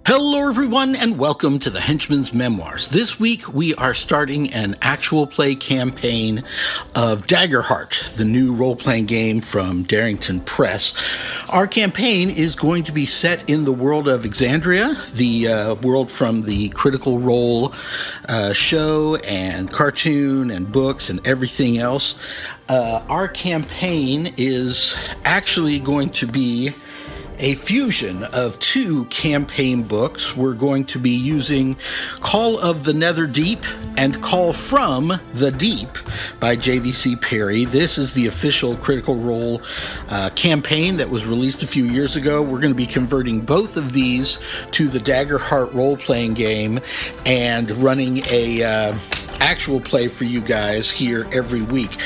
Hello everyone and welcome to the Henchmen's Memoirs. This week we are starting an actual play campaign of Daggerheart, the new role-playing game from Darrington Press. Our campaign is going to be set in the world of Exandria, the world from the Critical Role show and cartoon and books and everything else. Our campaign is actually going to be a fusion of two campaign books. We're going to be using Call of the Netherdeep and Call from the Deep by JVC Parry. This is the official Critical Role campaign that was released a few years ago. We're going to be converting both of these to the Daggerheart role-playing game and running a actual play for you guys here every week.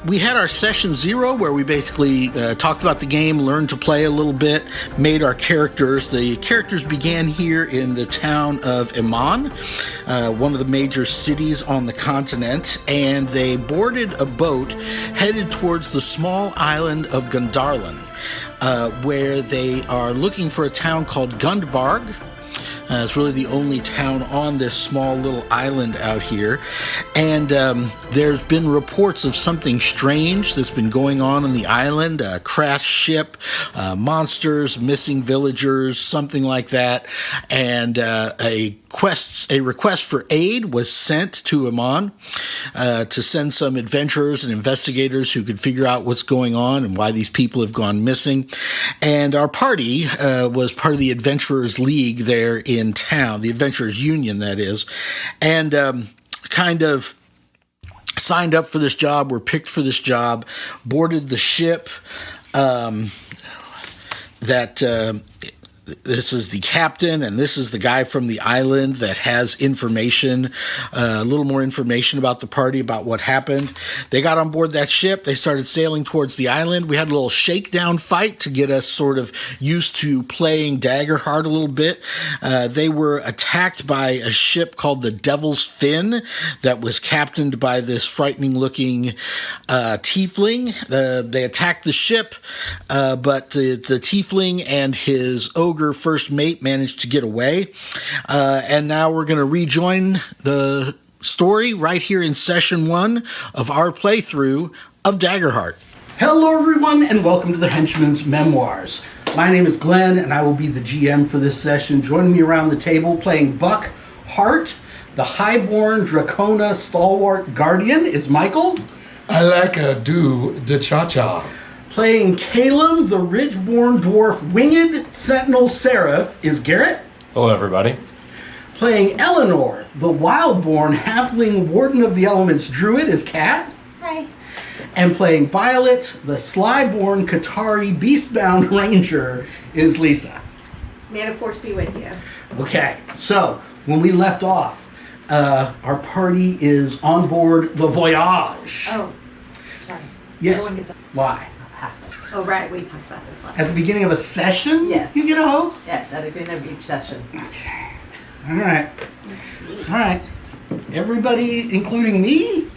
We had our session 0 where we basically talked about the game, learned to play a little bit, made our characters. The characters began here in the town of Iman, one of the major cities on the continent, and they boarded a boat headed towards the small island of Gundarlan, where they are looking for a town called Gundbarg. It's really the only town on this small little island out here. And there's been reports of something strange that's been going on the island, a crashed ship, monsters, missing villagers, something like that. And a request for aid was sent to Iman to send some adventurers and investigators who could figure out what's going on and why these people have gone missing. And our party was part of the Adventurers League there in town, the Adventurers Union, that is, and kind of signed up for this job, were picked for this job, boarded the ship this is the captain, and this is the guy from the island that has information, a little more information about the party, about what happened. They got on board that ship. They started sailing towards the island. We had a little shakedown fight to get us sort of used to playing Daggerheart a little bit. They were attacked by a ship called the Devil's Fin that was captained by this frightening-looking tiefling. They attacked the ship, but the tiefling and his ogre first mate managed to get away, and now we're going to rejoin the story right here in session 1 of our playthrough of Daggerheart. Hello everyone and welcome to the Henchmen's Memoirs. My name is Glenn and I will be the GM for this session. Joining me around the table playing Buck Hart, the highborn Dracona stalwart guardian, is Michael. I like a do de cha-cha. Playing Calum, the ridge-born dwarf winged sentinel seraph, is Garrett. Hello, everybody. Playing Eleanor, the wild-born halfling warden of the elements druid, is Kat. Hi. And playing Violet, the sly-born Qatari beastbound ranger, is Lisa. May the force be with you. Okay, so when we left off, our party is on board the Voyage. Oh, sorry. Yes. Everyone gets Why? Oh, right. We talked about this last At the beginning of a session? Yes. You get a hope? Yes, at the beginning of each session. Okay. All right. Everybody, including me?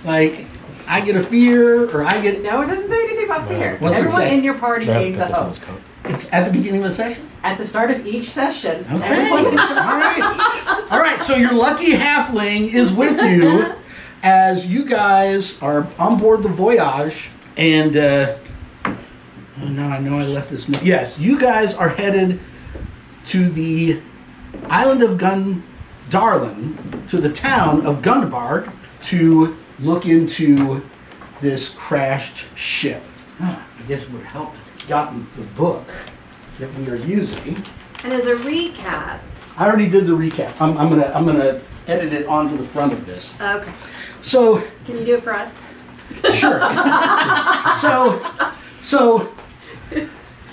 Like, I get a fear, or I get... No, it doesn't say anything about fear. What's it Everyone say? in your party gains a hope. It's at the beginning of a session? At the start of each session, Okay. everyone... All right, so your lucky halfling is with you as you guys are on board the Voyage, and... oh, no, I know I left this... Yes, you guys are headed to the island of Gundarlan, to the town of Gundbarg, to look into this crashed ship. I guess it would have helped if gotten the book that we are using. And as a recap... I already did the recap. I'm gonna edit it onto the front of this. Okay. So... Can you do it for us? Sure. So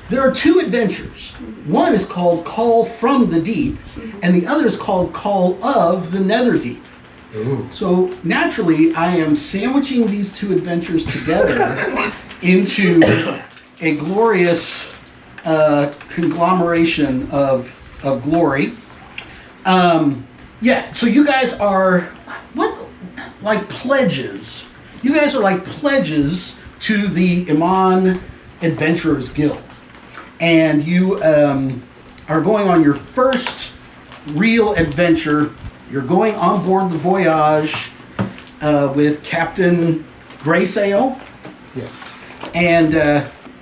there are two adventures. One is called Call from the Deep, and the other is called Call of the Netherdeep. Ooh. So naturally, I am sandwiching these two adventures together into a glorious conglomeration of glory. Yeah. So you guys are like pledges. You guys are like pledges to the Iman Adventurers Guild. And you are going on your first real adventure. You're going on board the Voyage with Captain Graysail. Yes. And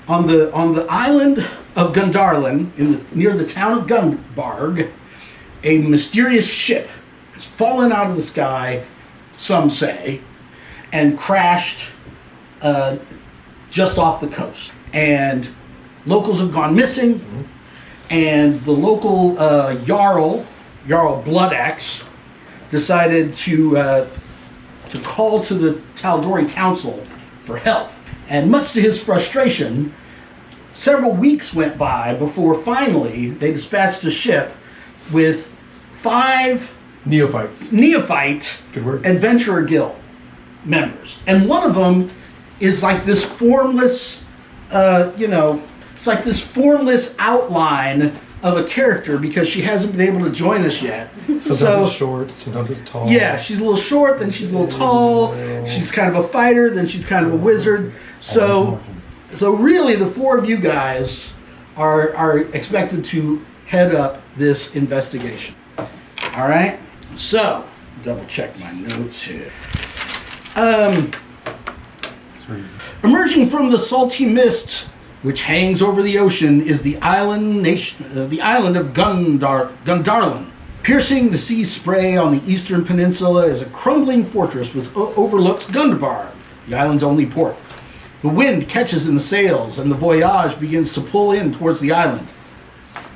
on the island of Gundarlin, near the town of Gunbarg, a mysterious ship has fallen out of the sky, some say, and crashed just off the coast. And locals have gone missing, and the local Jarl Bloodaxe, decided to call to the Taldori Council for help. And much to his frustration, several weeks went by before finally they dispatched a ship with 5 neophyte Good word. adventurer guild members. And one of them is like this formless, it's like this formless outline of a character because she hasn't been able to join us yet. Sometimes it's short, sometimes it's tall. Yeah, she's a little short, then she's a little tall. She's kind of a fighter, then she's kind of a wizard. So really, the 4 of you guys are expected to head up this investigation. All right. So double check my notes here. Emerging from the salty mist which hangs over the ocean is the island of Gundarlin. Piercing the sea spray on the eastern peninsula is a crumbling fortress which overlooks Gunbarg, the island's only port. The wind catches in the sails, and the Voyage begins to pull in towards the island.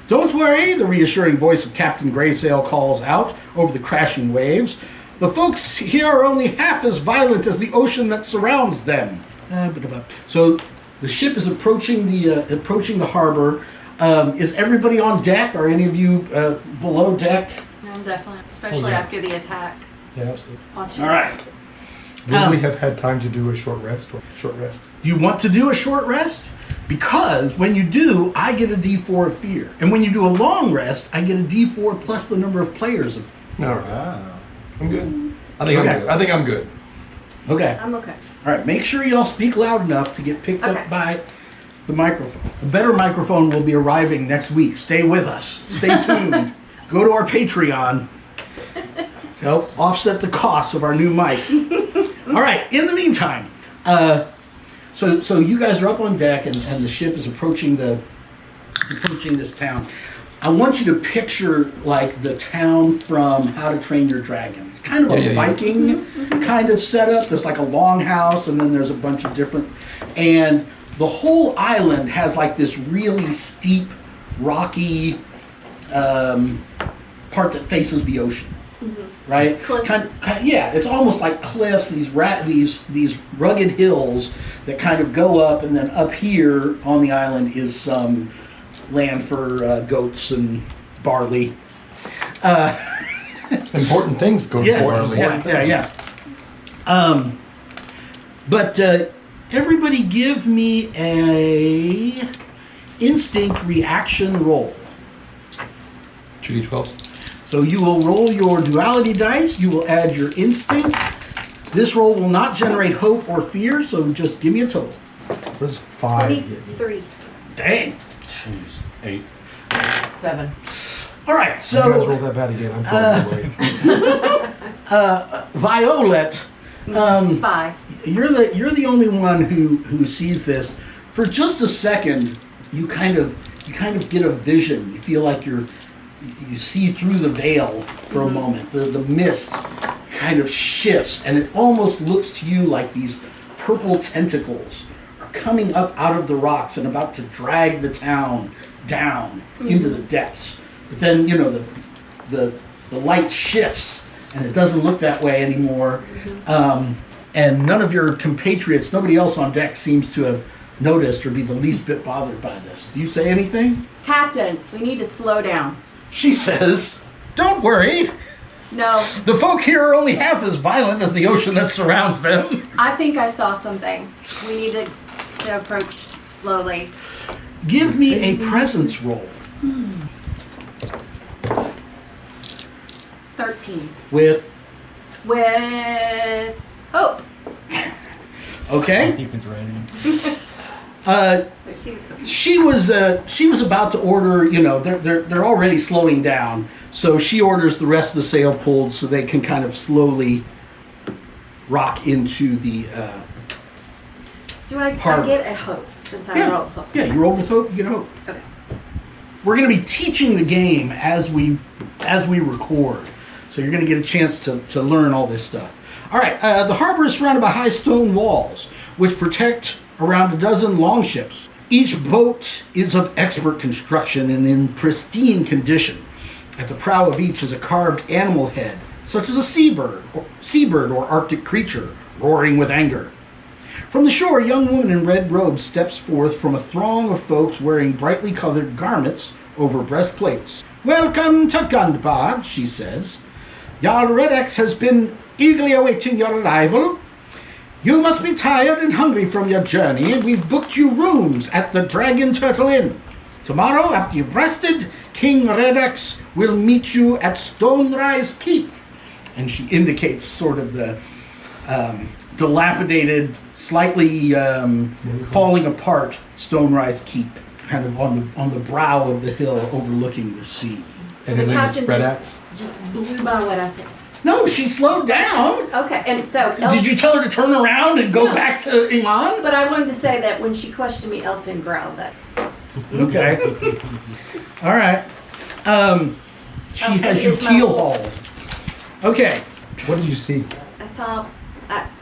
"Don't worry," the reassuring voice of Captain Graysail calls out over the crashing waves. "The folks here are only half as violent as the ocean that surrounds them." So the ship is approaching the harbor. Is everybody on deck? Are any of you below deck? No, definitely. Especially after the attack. Yeah, absolutely. All right. Would we have had time to do a short rest? Do you want to do a short rest? Because when you do, I get a D4 of fear. And when you do a long rest, I get a D4 plus the number of players of fear. No. I'm good. I think I'm good. Okay. I'm okay. All right. Make sure y'all speak loud enough to get picked up by the microphone. The better microphone will be arriving next week. Stay with us. Stay tuned. Go to our Patreon. Help offset the cost of our new mic. All right. In the meantime, so you guys are up on deck, and the ship is approaching this town. I want you to picture like the town from How to Train Your Dragon. It's kind of a Viking kind of setup. There's like a longhouse, and then there's a bunch of different, and the whole island has like this really steep, rocky part that faces the ocean. Right? Kind of, it's almost like cliffs, these rugged hills that kind of go up, and then up here on the island is some land for goats and barley. Important things, goats and barley. Yeah. But everybody give me a instinct reaction roll. 2d12. So you will roll your duality dice, you will add your instinct. This roll will not generate hope or fear, so just give me a total. What does 5 get me? 23. Dang. Jeez. 8. 7. All right, You guys so rolled that bad again. I'm totally Violet, 5. you're the only one who sees this. For just a second, you kind of get a vision. You feel like you see through the veil for a moment. The mist kind of shifts, and it almost looks to you like these purple tentacles are coming up out of the rocks and about to drag the town down into the depths. But then, the light shifts, and it doesn't look that way anymore. And none of your compatriots, nobody else on deck seems to have noticed or be the least bit bothered by this. Do you say anything? Captain, we need to slow down. She says, "Don't worry. No, The folk here are only half as violent as the ocean that surrounds them." I think I saw something. We need to approach slowly. Give me a presence roll. 13. With, Hope. okay. He was ready. She was about to order. They're already slowing down, so she orders the rest of the sail pulled so they can kind of slowly rock into the. Do I get a hope since I rolled hope? Yeah, you roll with hope, you get a hope. Okay. We're going to be teaching the game as we record, so you're going to get a chance to learn all this stuff. All right, the harbor is surrounded by high stone walls, which protect around a dozen longships. Each boat is of expert construction and in pristine condition. At the prow of each is a carved animal head, such as a seabird or Arctic creature roaring with anger. From the shore, a young woman in red robes steps forth from a throng of folks wearing brightly colored garments over breastplates. "Welcome to Gundbad," she says. "Jarl Redex has been eagerly awaiting your arrival. You must be tired and hungry from your journey, and we've booked you rooms at the Dragon Turtle Inn. Tomorrow, after you've rested, King Redex will meet you at Stonerise Keep." And she indicates sort of the dilapidated, slightly falling apart Stonerise Keep, kind of on the brow of the hill overlooking the sea. So And the his name is captain Red Axe? just blew by what I said. No, she slowed down. Okay, and so Did you tell her to turn around and go back to Iman? But I wanted to say that when she questioned me, Elton growled that. Okay. All right. She has you it's my keel whole- hauled. Okay. What did you see?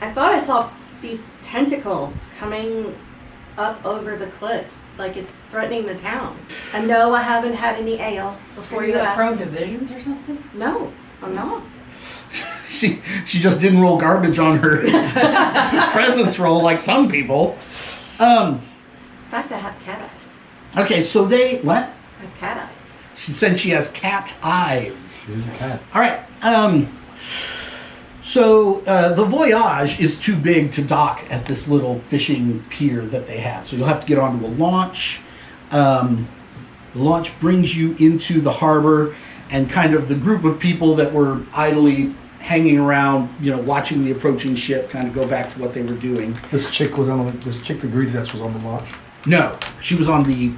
I thought I saw these tentacles coming up over the cliffs, like it's threatening the town. And no, I haven't had any ale before you asked. prone to visions or something? No, I'm not. She just didn't roll garbage on her presence roll like some people. In fact, I have cat eyes. Okay, so what? I have cat eyes. She said she has cat eyes. She's a cat. All right. So the Voyage is too big to dock at this little fishing pier that they have. So you'll have to get onto a launch. The launch brings you into the harbor, and kind of the group of people that were idly hanging around, watching the approaching ship, kind of go back to what they were doing. This chick that greeted us was on the launch. No, she was on the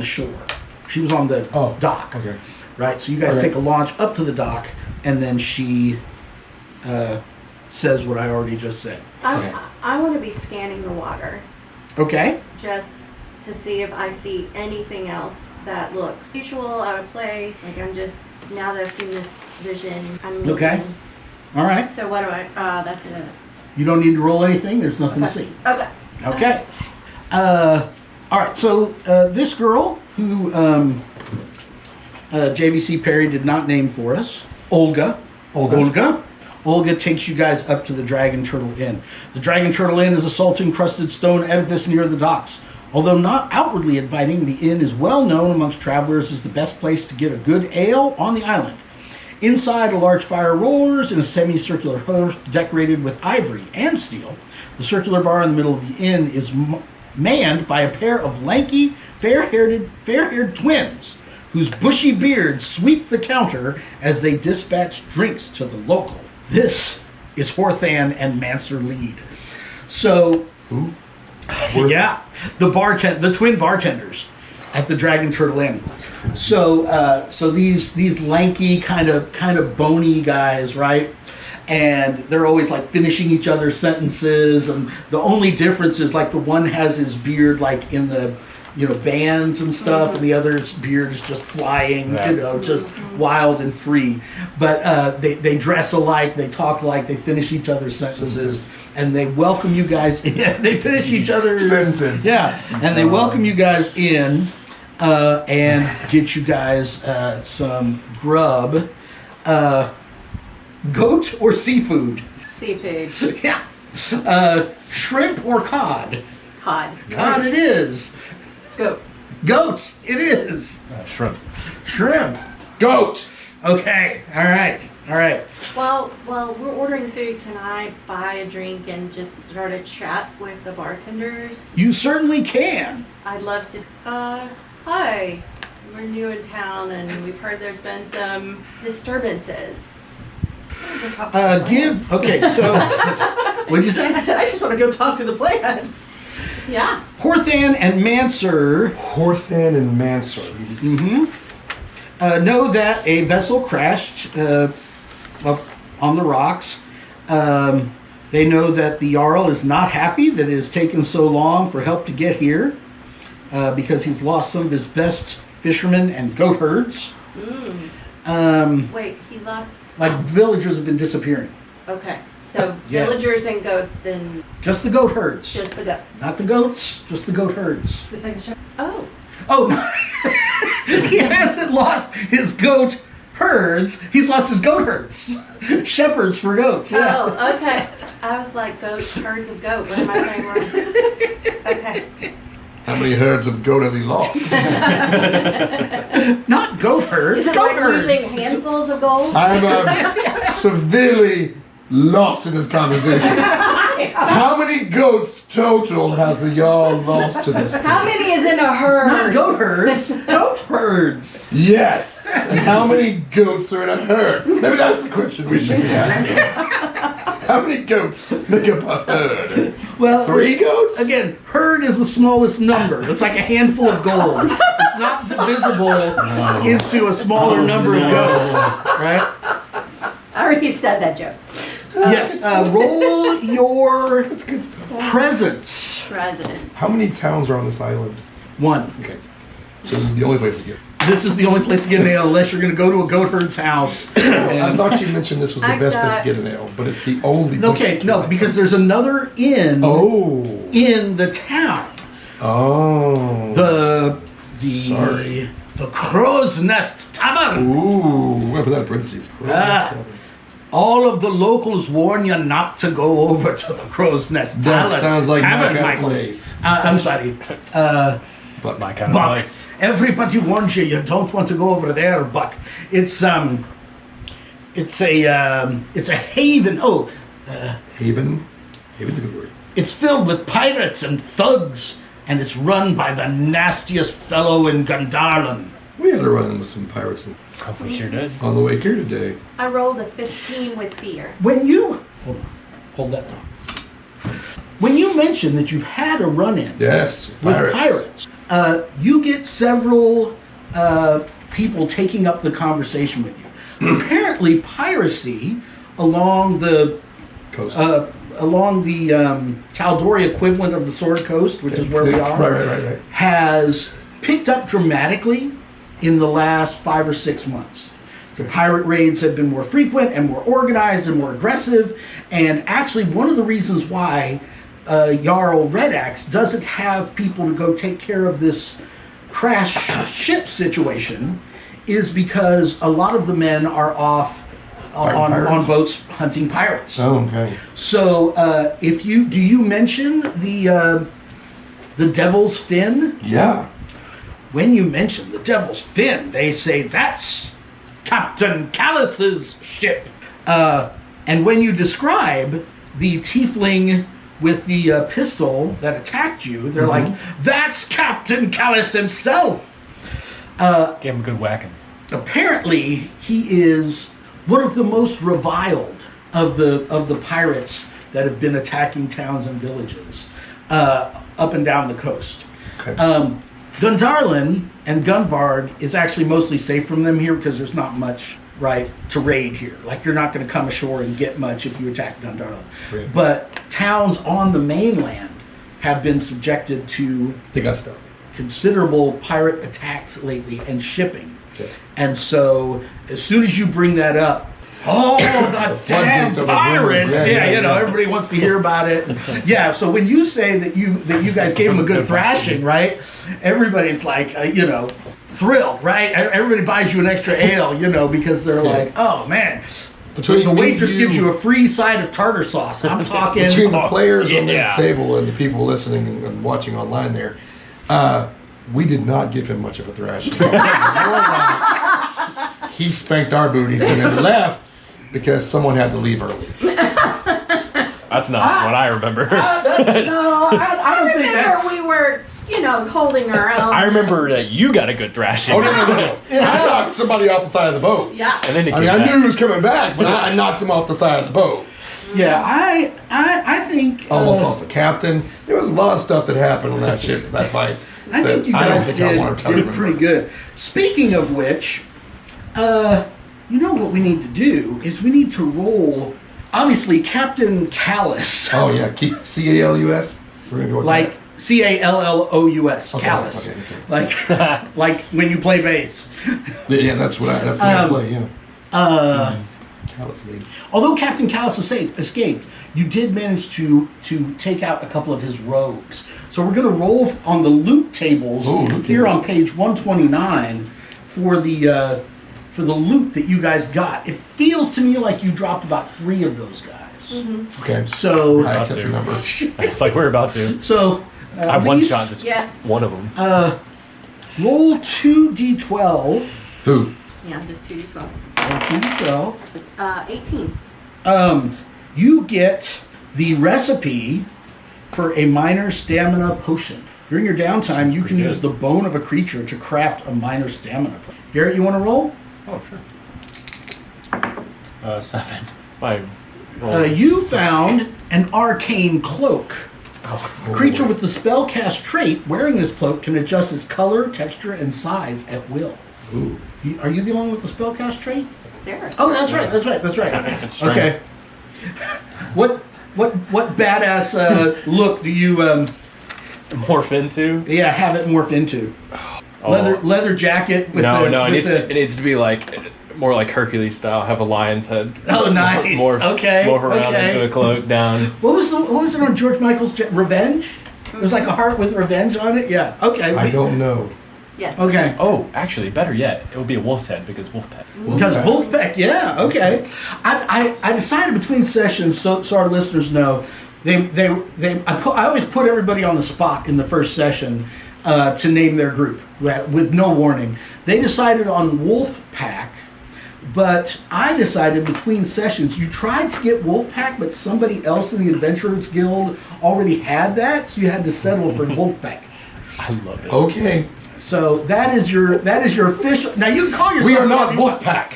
shore. She was on the dock. Okay. Right. So you guys take a launch up to the dock, and then she says what I already just said. I want to be scanning the water Okay. just to see if I see anything else that looks usual, out of place. Like now that I've seen this vision, I'm looking. Okay. All right. So what do I, that's it. You don't need to roll anything. There's nothing to see. Okay. Okay. All right. So this girl who JVC Parry did not name for us, Olga takes you guys up to the Dragon Turtle Inn. The Dragon Turtle Inn is a salt-encrusted stone edifice near the docks. Although not outwardly inviting, the inn is well known amongst travelers as the best place to get a good ale on the island. Inside, a large fire roars in a semicircular hearth decorated with ivory and steel. The circular bar in the middle of the inn is manned by a pair of lanky, fair-haired twins whose bushy beards sweep the counter as they dispatch drinks to the local. This is Horthan and Manser Lead. So, yeah, the twin bartenders at the Dragon Turtle Inn. So these lanky kind of bony guys, right? And they're always like finishing each other's sentences, and the only difference is like the one has his beard like in the bands and stuff, and the other's beard is just flying, just wild and free. But they dress alike, they talk alike, they finish each other's sentences, and they welcome you guys in. They finish each other's sentences. Yeah, and they welcome you guys in and get you guys some grub. Goat or seafood? Seafood. Yeah. Shrimp or cod? Cod. Cod it is. Goat. Goat it is. Shrimp. Shrimp. Goat. Okay. All right. Well, we're ordering food. Can I buy a drink and just start a chat with the bartenders? You certainly can. I'd love to. Hi. We're new in town and we've heard there's been some disturbances. Okay, so what'd you say? I said, I just want to go talk to the plants. Yeah. Horthan and Manser Horthan and Manser. know that a vessel crashed up on the rocks. They know that the Jarl is not happy that it has taken so long for help to get here because he's lost some of his best fishermen and goat herds. Wait, he lost. Like villagers have been disappearing. Okay, so Yeah. villagers and goats and Just the goat herds. just the goats. Not the goats, just the goat herds. Oh. Oh, no. He hasn't lost his goat herds. He's lost his goat herds. Shepherds for goats, yeah. Oh, okay. I was like herds of goat. What am I saying wrong? Okay. How many herds of goat has he lost? Not goat herds, Is it goat like herds. losing handfuls of gold? I'm severely lost in this conversation. How many goats total has the Jarl lost to this? How many is in a herd? Not goat herds, goat herds. Yes. And how many goats are in a herd? Maybe that's the question we should be asking. How many goats make up a herd? Well, 3 goats? Again, herd is the smallest number. It's like a handful of gold. It's not divisible into a smaller number of goats, right? I already said that joke. Yes. Roll your That's good stuff. presence. President. How many towns are on this island? 1. Okay. So this is the only place to get. This is the only place to get an ale unless you're going to go to a goat herd's house. I thought you mentioned this was the I best place thought- to get an ale, but it's the only place Okay, to get no, an because there's another inn ale. in the town. Oh. The Crow's Nest Tavern. Ooh. What was that in parentheses? All of the locals warn you not to go over to the Crow's Nest That Tavern. sounds like Tavern, my kind of Michael. place. I'm sorry. But My kind of Buck. place. Everybody warns you don't want to go over there, Buck. It's a haven. Oh, Haven? Haven's a good word. it's filled with pirates and thugs, and it's run by the nastiest fellow in Gandharlan. We had a run with some pirates Oh, we sure did. on the way here today. I rolled a 15 with fear. When you hold that thought. When you mention that you've had a run-in Yes. with pirates, you get several people taking up the conversation with you. Apparently, piracy along the Coast. Tal'Dorei equivalent of the Sword Coast, which is where we are, Right. has picked up dramatically in the last 5 or 6 months. The pirate raids have been more frequent and more organized and more aggressive, and actually one of the reasons why Jarl Red Axe doesn't have people to go take care of this crash ship situation is because a lot of the men are off on boats hunting pirates. Oh, okay. So, do you mention the Devil's Fin? Yeah. When you mention the Devil's Fin, they say that's Captain Callus's ship. And when you describe the tiefling with the pistol that attacked you, they're like, that's Captain Callus himself. Gave him a good whacking. Apparently, he is one of the most reviled of the pirates that have been attacking towns and villages up and down the coast. Okay. Gandharlan and Gunvarg is actually mostly safe from them here because there's not much to raid here. Like, you're not going to come ashore and get much if you attack Gandharlan. Right. But towns on the mainland have been subjected to They got stuff. considerable pirate attacks lately and shipping. Okay. And so, as soon as you bring that up, oh, the damn floodgates of pirates! rumors. Yeah, Yeah. everybody wants to hear about it. Yeah, so when you say that you guys gave him a good thrashing, right? Everybody's like, thrilled, right? Everybody buys you an extra ale, because they're like, oh man. Between The me waitress and gives you a free side of tartar sauce. I'm talking. Between the players on this yeah. table and the people listening and watching online there, we did not give him much of a thrashing. He spanked our booties and then left because someone had to leave early. That's not what I remember. I don't think that's. Remember, we were, holding our own. I remember that you got a good thrashing. Oh, no. I knocked somebody off the side of the boat. Yeah. And then he I came mean, I back. knew he was coming back, but I knocked him off the side of the boat. Yeah, I think Almost lost the captain. There was a lot of stuff that happened on that ship, that fight. I think you guys did remember. pretty good. Speaking of which, you know what we need to do is we need to roll. Obviously, Captain Callus. Oh yeah, Calus. We're gonna go with Like Callous. Okay, Callus. okay. Like when you play bass. Yeah, that's what that's the way I play. Yeah. Callus lead. Although Captain Callus escaped, you did manage to take out a couple of his rogues. So we're going to roll on the loot tables here on page 129 for the loot that you guys got. It feels to me like you dropped about 3 of those guys. Mm-hmm. Okay. So I accept your number. It's like we're about to. So I one-shot just Yeah. one of them. roll 2d12. Who? Yeah, just 2d12. Roll 2d12. 18. You get the recipe for a minor stamina potion. During your downtime, you can use the bone of a creature to craft a minor stamina potion. Garrett, you want to roll? Oh, sure. 7. Why? You found an arcane cloak. A creature with the spellcast trait wearing this cloak can adjust its color, texture, and size at will. Ooh. Are you the one with the spellcast trait? Sarah. Oh, that's right. It's strength. Okay. What badass look do you Morph into? have it morph into? Oh. Leather jacket with it needs to be like more like Hercules style. Have a lion's head. Oh, nice. Okay. Morph around into a cloak down. What was it on George Michael's Revenge? It was like a heart with revenge on it. Yeah. Okay. I don't know. Yes. Okay. Oh, actually, better yet, it would be a wolf's head because wolf pet. Because Wolfpack, yeah, okay. I decided between sessions, so our listeners know, I always put everybody on the spot in the first session to name their group with no warning. They decided on Wolfpack, but I decided between sessions, you tried to get Wolfpack, but somebody else in the Adventurers Guild already had that, so you had to settle for Wolfpack. I love it. Okay. So that is your official. Now you can call yourself. We are not Wolfpack.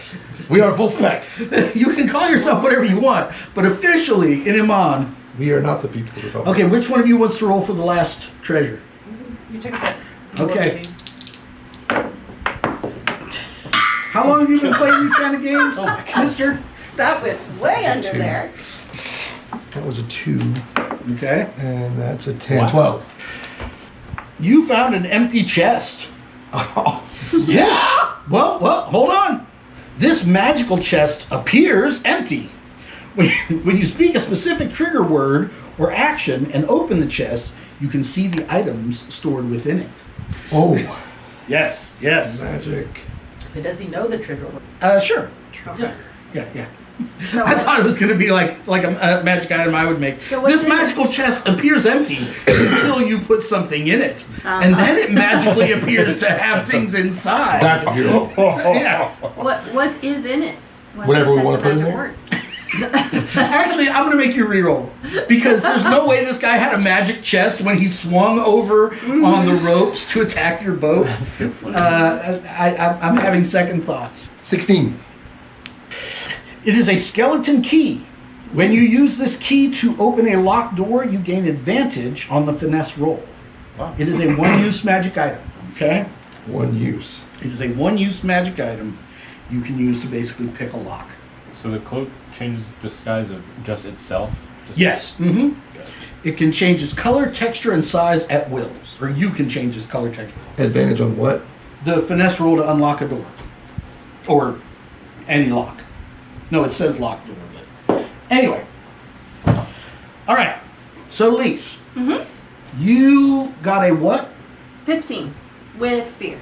We are Wolfpack. You can call yourself whatever you want, but officially in Iman. We are not the People's Republic. Okay, which one of you wants to roll for the last treasure? You took it. Okay. How long have you been playing these kind of games, Mister? That went way under 2. there. That was a 2, Okay. and that's a 10, Wow. 12. You found an empty chest. Oh, yeah! Well, hold on. This magical chest appears empty. When you speak a specific trigger word or action and open the chest, you can see the items stored within it. Oh, Yes. magic. But does he know the trigger word? Sure. Okay. Yeah. So I thought it was going to be like a magic item I would make. So what's This in it? magical chest appears empty until you put something in it, and then it magically appears to have things inside. That's beautiful. Yeah. what is in it? What Whatever we says wanna the put in magic there? word? Actually, I'm going to make you reroll because there's no way this guy had a magic chest when he swung over on the ropes to attack your boat. I'm having second thoughts. 16. It is a skeleton key. When you use this key to open a locked door, you gain advantage on the finesse roll. Wow. It is a one-use magic item, okay? One use. It is a one-use magic item you can use to basically pick a lock. So the cloak changes disguise of just itself? Yes. Mm-hmm. It can change its color, texture, and size at will. Or you can change its color, texture. Advantage on what? The finesse roll to unlock a door. Or any lock. No, it says locked door, but anyway. All right. So, Lise. Mm-hmm. You got a what? 15 with fear.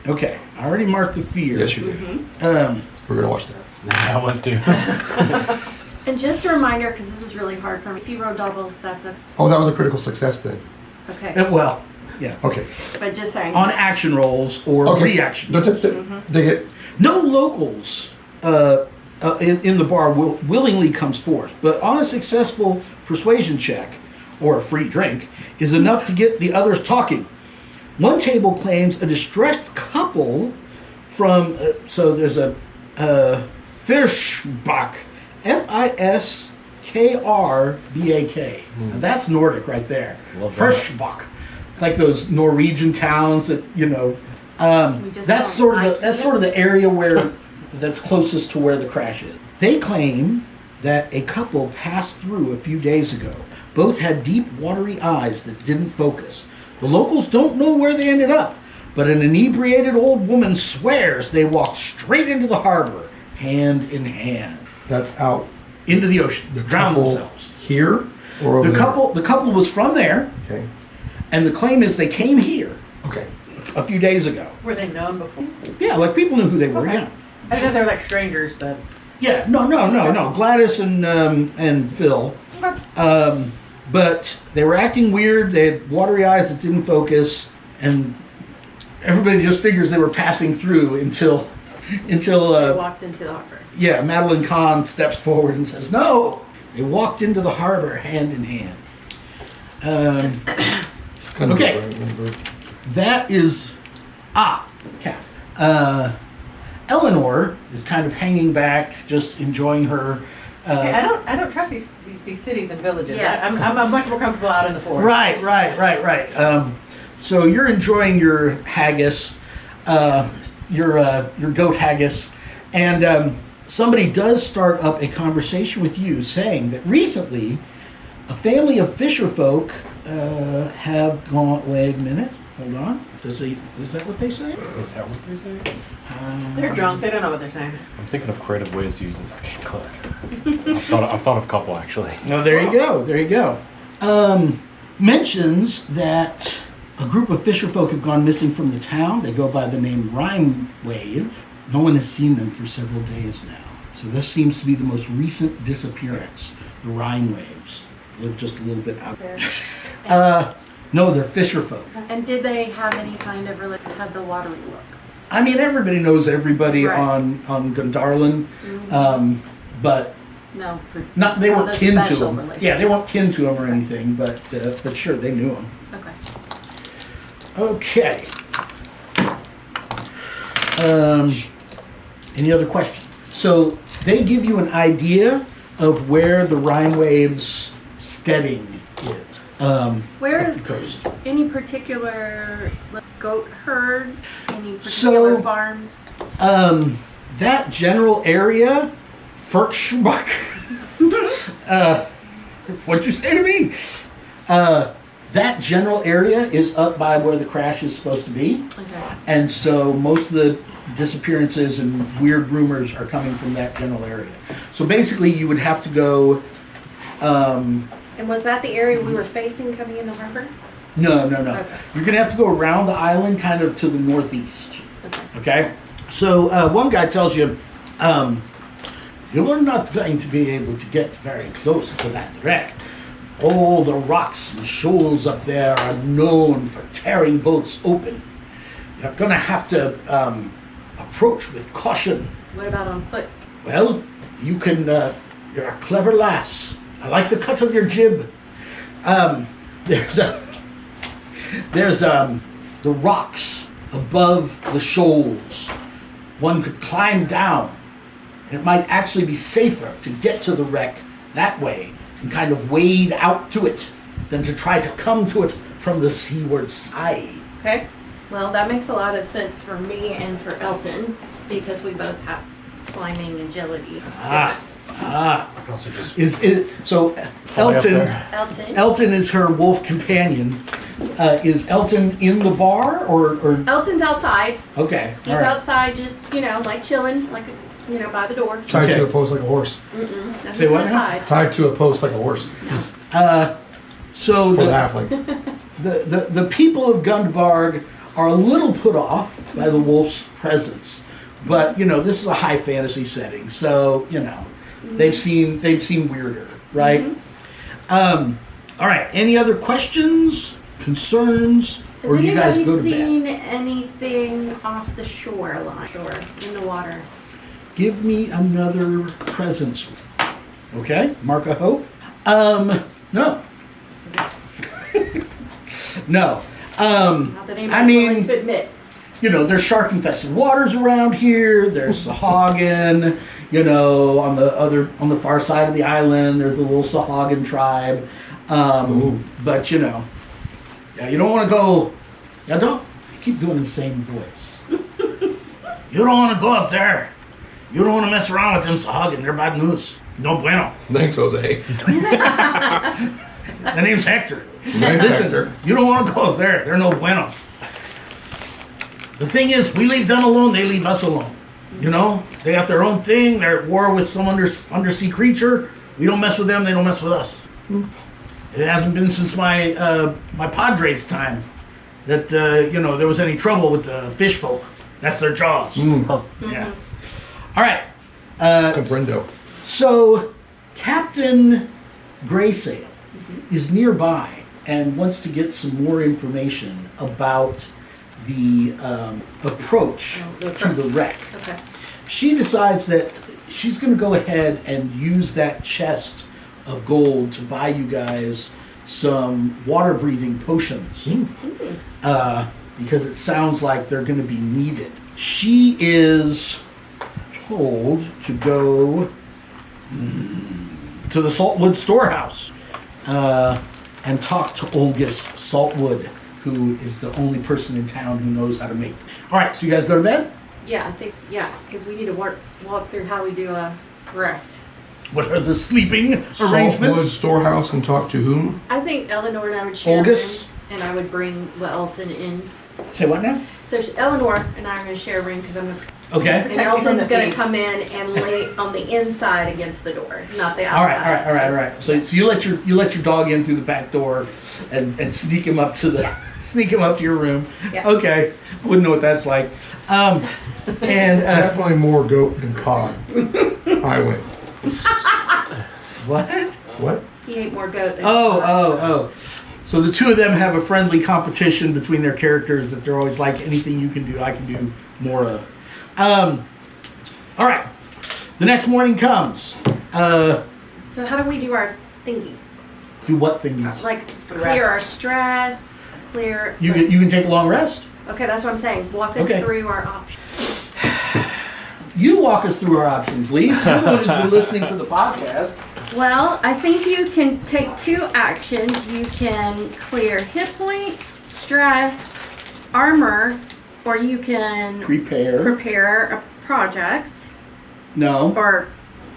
Okay. I already marked the fear. Yes, you did. Mm-hmm. We're going to watch that. That was too. And just a reminder, because this is really hard for me. If you roll doubles, that's a Oh, that was a critical success then. okay. Well, yeah. Okay. But just saying. On action rolls or Okay. reaction. Dig it. No locals in the bar willingly comes forth, but on a successful persuasion check or a free drink is enough to get the others talking. One table claims a distressed couple from so there's a Fischbach, Fischbach, Krabak. Now that's Nordic right there. Love that. Freshbach. It's like those Norwegian towns that that's sort of the area where that's closest to where the crash is. They claim that a couple passed through a few days ago. Both had deep, watery eyes that didn't focus. The locals don't know where they ended up, but an inebriated old woman swears they walked straight into the harbor, hand in hand, That's out. into the ocean, drowned couple themselves. Here or over The couple was from there, there? Okay. and the claim is they came here Okay. a few days ago. Were they known before? Yeah, like people knew who they were. Okay. Yeah, I thought they were like strangers, but. yeah. No. Gladys and Phil. But they were acting weird. They had watery eyes that didn't focus, and everybody just figures they were passing through until They walked into the harbor. yeah, Madeline Kahn steps forward and says, "No, they walked into the harbor hand in hand." Kind of Okay. right. That is Cat. Eleanor is kind of hanging back, just enjoying her. Okay, I don't trust these cities and villages. Yeah. I'm much more comfortable out in the forest. Right. So you're enjoying your haggis, your goat haggis, and somebody does start up a conversation with you, saying that recently a family of fisher folk have gone. Wait a minute. Hold on. Is that what they say? Is that what they say? They're drunk. They don't know what they're saying. I'm thinking of creative ways to use this arcane card. I've thought of a couple actually. No, there you go. Mentions that a group of fisher folk have gone missing from the town. They go by the name Rime Wave. No one has seen them for several days now. So this seems to be the most recent disappearance. The Rime Waves live just a little bit out. No, they're fisher folk. And did they have any kind of had the watery look? I mean, everybody knows everybody Right. on Gondarlan, but No. they weren't Not a kin to special him. relationship. Yeah, they weren't kin to him or anything, but sure, they knew him. Okay. Okay. Any other questions? So they give you an idea of where the Rhine Waves steading is. Where up is the coast? any particular goat herds? Any particular So- farms? That general area, Ferkschbach. What'd you say to me? That general area is up by where the crash is supposed to be. Okay. And so most of the disappearances and weird rumors are coming from that general area. So basically you would have to go, And was that the area we were facing coming in the harbor? no. Okay. You're going to have to go around the island kind of to the northeast. Okay. Okay? So one guy tells you, you're not going to be able to get very close to that wreck. All the rocks and shoals up there are known for tearing boats open. You're going to have to approach with caution. What about on foot? Well, you can, you're a clever lass. I like the cut of your jib. There's the rocks above the shoals. One could climb down. It might actually be safer to get to the wreck that way and kind of wade out to it than to try to come to it from the seaward side. Okay. Well, that makes a lot of sense for me and for Elton because we both have climbing agility skills. I can also just So fly up Elton there. Elton is her wolf companion. Is Elton in the bar or Elton's outside. okay? He's all right. outside just, like chilling, like, by the door. Tied Okay. to a post like a horse. That's Say what now? outside. Tied to a post like a horse. So For the the, halfling. the people of Gundbarg are a little put off by the wolf's presence, but this is a high fantasy setting, so they've seen weirder, right? All right. Any other questions, concerns, Has or do you guys anybody go to bed? seen anything off the shoreline or in the water? Give me another presence. Okay, mark a hope. No. No. Not that anybody's I mean, willing to admit. there's shark-infested waters around here. There's Sahagin. On the far side of the island, there's the little Sahagin tribe. But yeah, you don't want to go. Yeah, don't keep doing the same voice. You don't want to go up there. You don't want to mess around with them Sahagin. They're bad news. No bueno. Thanks, Jose. The name's Hector. Thanks, Hector. You don't want to go up there. They're no bueno. The thing is, we leave them alone, they leave us alone. They have their own thing. They're at war with some undersea creature. We don't mess with them, they don't mess with us. It hasn't been since my Padres time that, there was any trouble with the fish folk. That's their jaws. Yeah. All right. Comprendo. So, Captain Graysail is nearby and wants to get some more information about the approach to the wreck. Okay. She decides that she's going to go ahead and use that chest of gold to buy you guys some water-breathing potions. Because it sounds like they're going to be needed. She is told to go to the Saltwood storehouse and talk to Olgus Saltwood, who is the only person in town who knows how to make. All right, so you guys go to bed? Yeah, I think, because we need to walk through how we do a rest. What are the sleeping Saltwood arrangements? storehouse and talk to whom? I think Eleanor and I would share Olgus? a room, and I would bring Elton in. Say what now? So Eleanor and I are going to share a room because I'm going to... Okay. And Protect you from Elton's the going to thieves. come in and lay on the inside against the door, not the All outside. right. So you let your dog in through the back door and sneak him up to your room. Yeah. Okay. Wouldn't know what that's like. Definitely more goat than cod. I win. What? What? He ate more goat than Oh. So the two of them have a friendly competition between their characters that they're always like, anything you can do, I can do more of. All right. The next morning comes. So how do we do our thingies? Do what things? Like clear our stress, clear... You can take a long rest. Okay, that's what I'm saying. Walk us Okay. through our options. You walk us through our options, Lise. You're the one who's been listening to the podcast. Well, I think you can take 2 actions. You can clear hit points, stress, armor, or you can prepare a project, No. or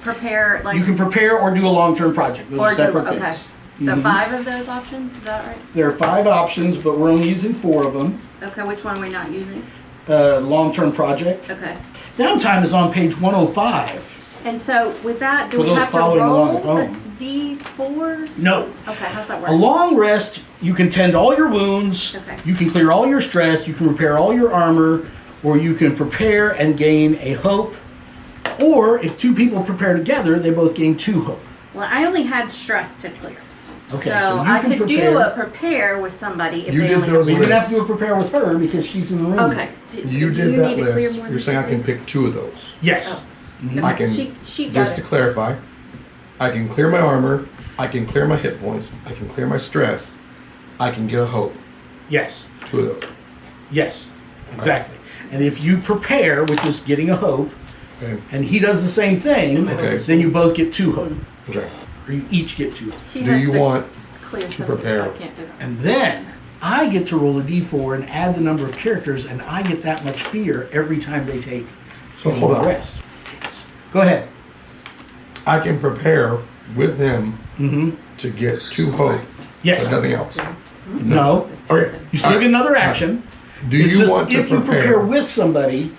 prepare like You can prepare or do a long-term project. Those are separate things. okay. So 5 of those options, is that right? There are 5 options, but we're only using 4 of them. Okay, which one are we not using? Long-term project. Okay. Downtime is on page 105. And so with that, do For we those have to following along roll at a home. D4? No. Okay, how's that work? A long rest, you can tend all your wounds, Okay. you can clear all your stress, you can repair all your armor, or you can prepare and gain a hope. Or if 2 people prepare together, they both gain 2 hope. Well, I only had stress to clear. Okay, so so you I can could do prepare. a prepare with somebody if You they did only those But have you're one. gonna have to do a prepare with her because she's in the room. Okay. You Do did that need to clear list. more You're than saying I 2? can pick 2 of those. Yes. Oh. I can, She got just it. to clarify, I can clear my armor, I can clear my hit points, I can clear my stress, I can get a hope. Yes. 2 of those. Yes. Exactly. And if you prepare, which is getting a hope, Okay. and he does the same thing, Okay. then you both get 2 hope. Okay. Or you each get 2 hope. She Do has you to want clear to something, prepare? so I can't do that. And then I get to roll a d4 and add the number of characters, and I get that much fear every time they take So hold on. rest. 6. Go ahead. I can prepare with him Mm-hmm. to get 2 hope, Yes. but nothing else. No. Okay. You still get another action. Do It's you just want to if you prepare prepare? with somebody?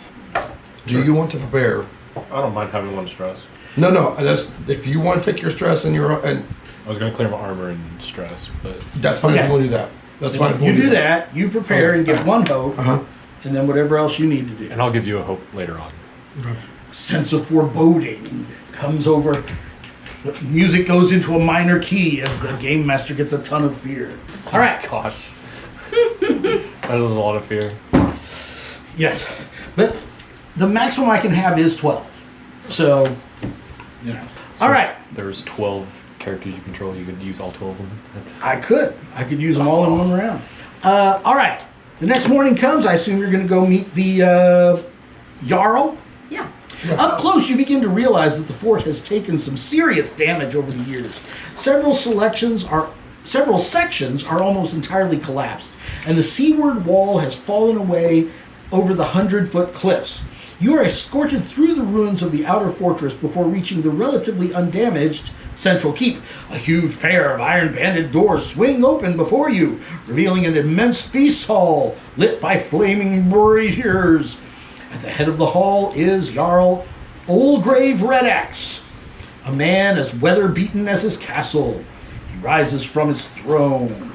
Do you want to prepare? I don't mind having 1 stress. No. That's if you want to take your stress and I was gonna clear my armor and stress, but that's fine Okay. if you want to do that. That's fine if you You want to do that. You prepare and get 1 hope, Uh huh. and then whatever else you need to do. and I'll give you a hope later on. Sense of foreboding comes over. The music goes into a minor key as the game master gets a ton of fear. All right. Gosh, that is a lot of fear. Yes, but the maximum I can have is 12. So, All right. There's 12 characters you control. You could use all 12 of them. I could use them all in one round. All right. The next morning comes. I assume you're going to go meet the Jarl. Yeah. Up close, you begin to realize that the fort has taken some serious damage over the years. Several sections are almost entirely collapsed, and the seaward wall has fallen away over the 100-foot cliffs. You are escorted through the ruins of the outer fortress before reaching the relatively undamaged central keep. A huge pair of iron-banded doors swing open before you, revealing an immense feast hall lit by flaming braziers. At the head of the hall is Jarl Oldgrave Redax, a man as weather-beaten as his castle. He rises from his throne.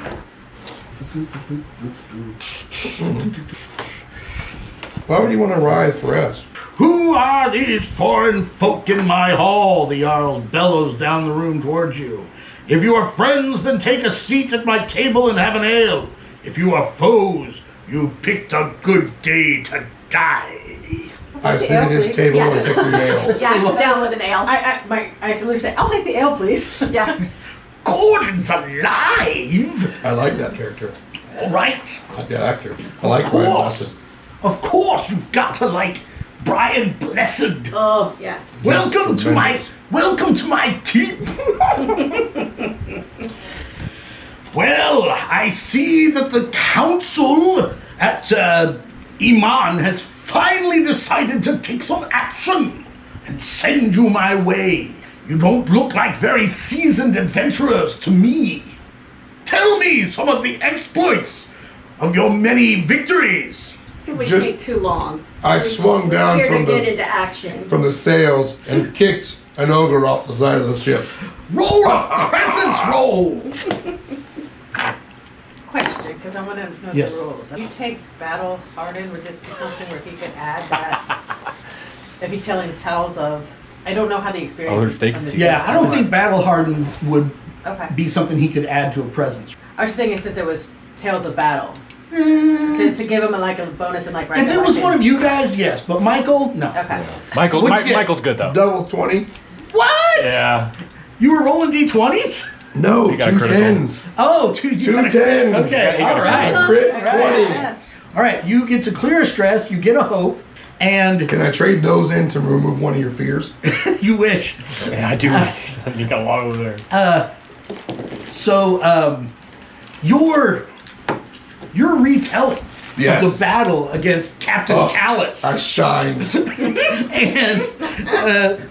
Why would you want to rise for us? Who are these foreign folk in my hall? The Jarl bellows down the room towards you. If you are friends, then take a seat at my table and have an ale. If you are foes, you've picked a good day to die. I sit at his table and take the ale. Yeah, down with an ale. I salute say, I'll take the ale, please. Yeah. Gordon's alive! I like that character. All right. I like that actor. I like Of Brian course. Blessed. Of course, you've got to like Brian Blessed. Oh, yes. Welcome to my keep. Well, I see that the council at Iman has finally decided to take some action and send you my way. You don't look like very seasoned adventurers to me. Tell me some of the exploits of your many victories. It would Just- take too long. I swung down Here from to get the into action. sails and kicked an ogre off the side of the ship. Roll a presence roll. Question, because I want to know Yes. the rules. If you take battle hardened, would this be something where he could add that? If he's telling tales of, I don't know how the experience Oh, is. they can on this see. Yeah, I don't game. think Battle Hardened would Okay. be something he could add to a presence. I was thinking since it was tales of battle, to give him like a bonus and like. If it was one of you guys, yes, but Michael, no. Okay. What'd you get? Michael's good though. Doubles 20? What? Yeah. You were rolling d20s? No, You got a 2 critical. 10s. Oh, you 2 got a- 10s. Okay, You got all a right. Crit All right. 20. Yes. All right, you get to clear a stress, you get a hope, and Can I trade those in to remove one of your fears? you wish. Yeah, I do. You got a lot over there. So, you're retelling Yes. of the battle against Captain Oh, Callus. I shined. And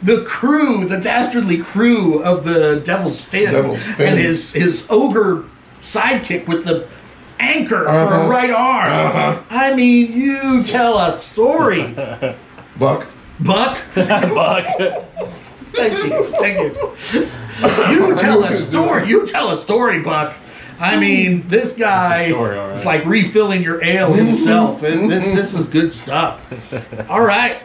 the crew, the dastardly crew of the Devil's Fin, and his ogre sidekick with the anchor for a right arm. I mean, you tell a story, Buck. Buck. Buck. Thank you. You tell a story. You tell a story, Buck. I mean, this guy It's a story, all right. is like refilling your ale himself. This is good stuff. All right.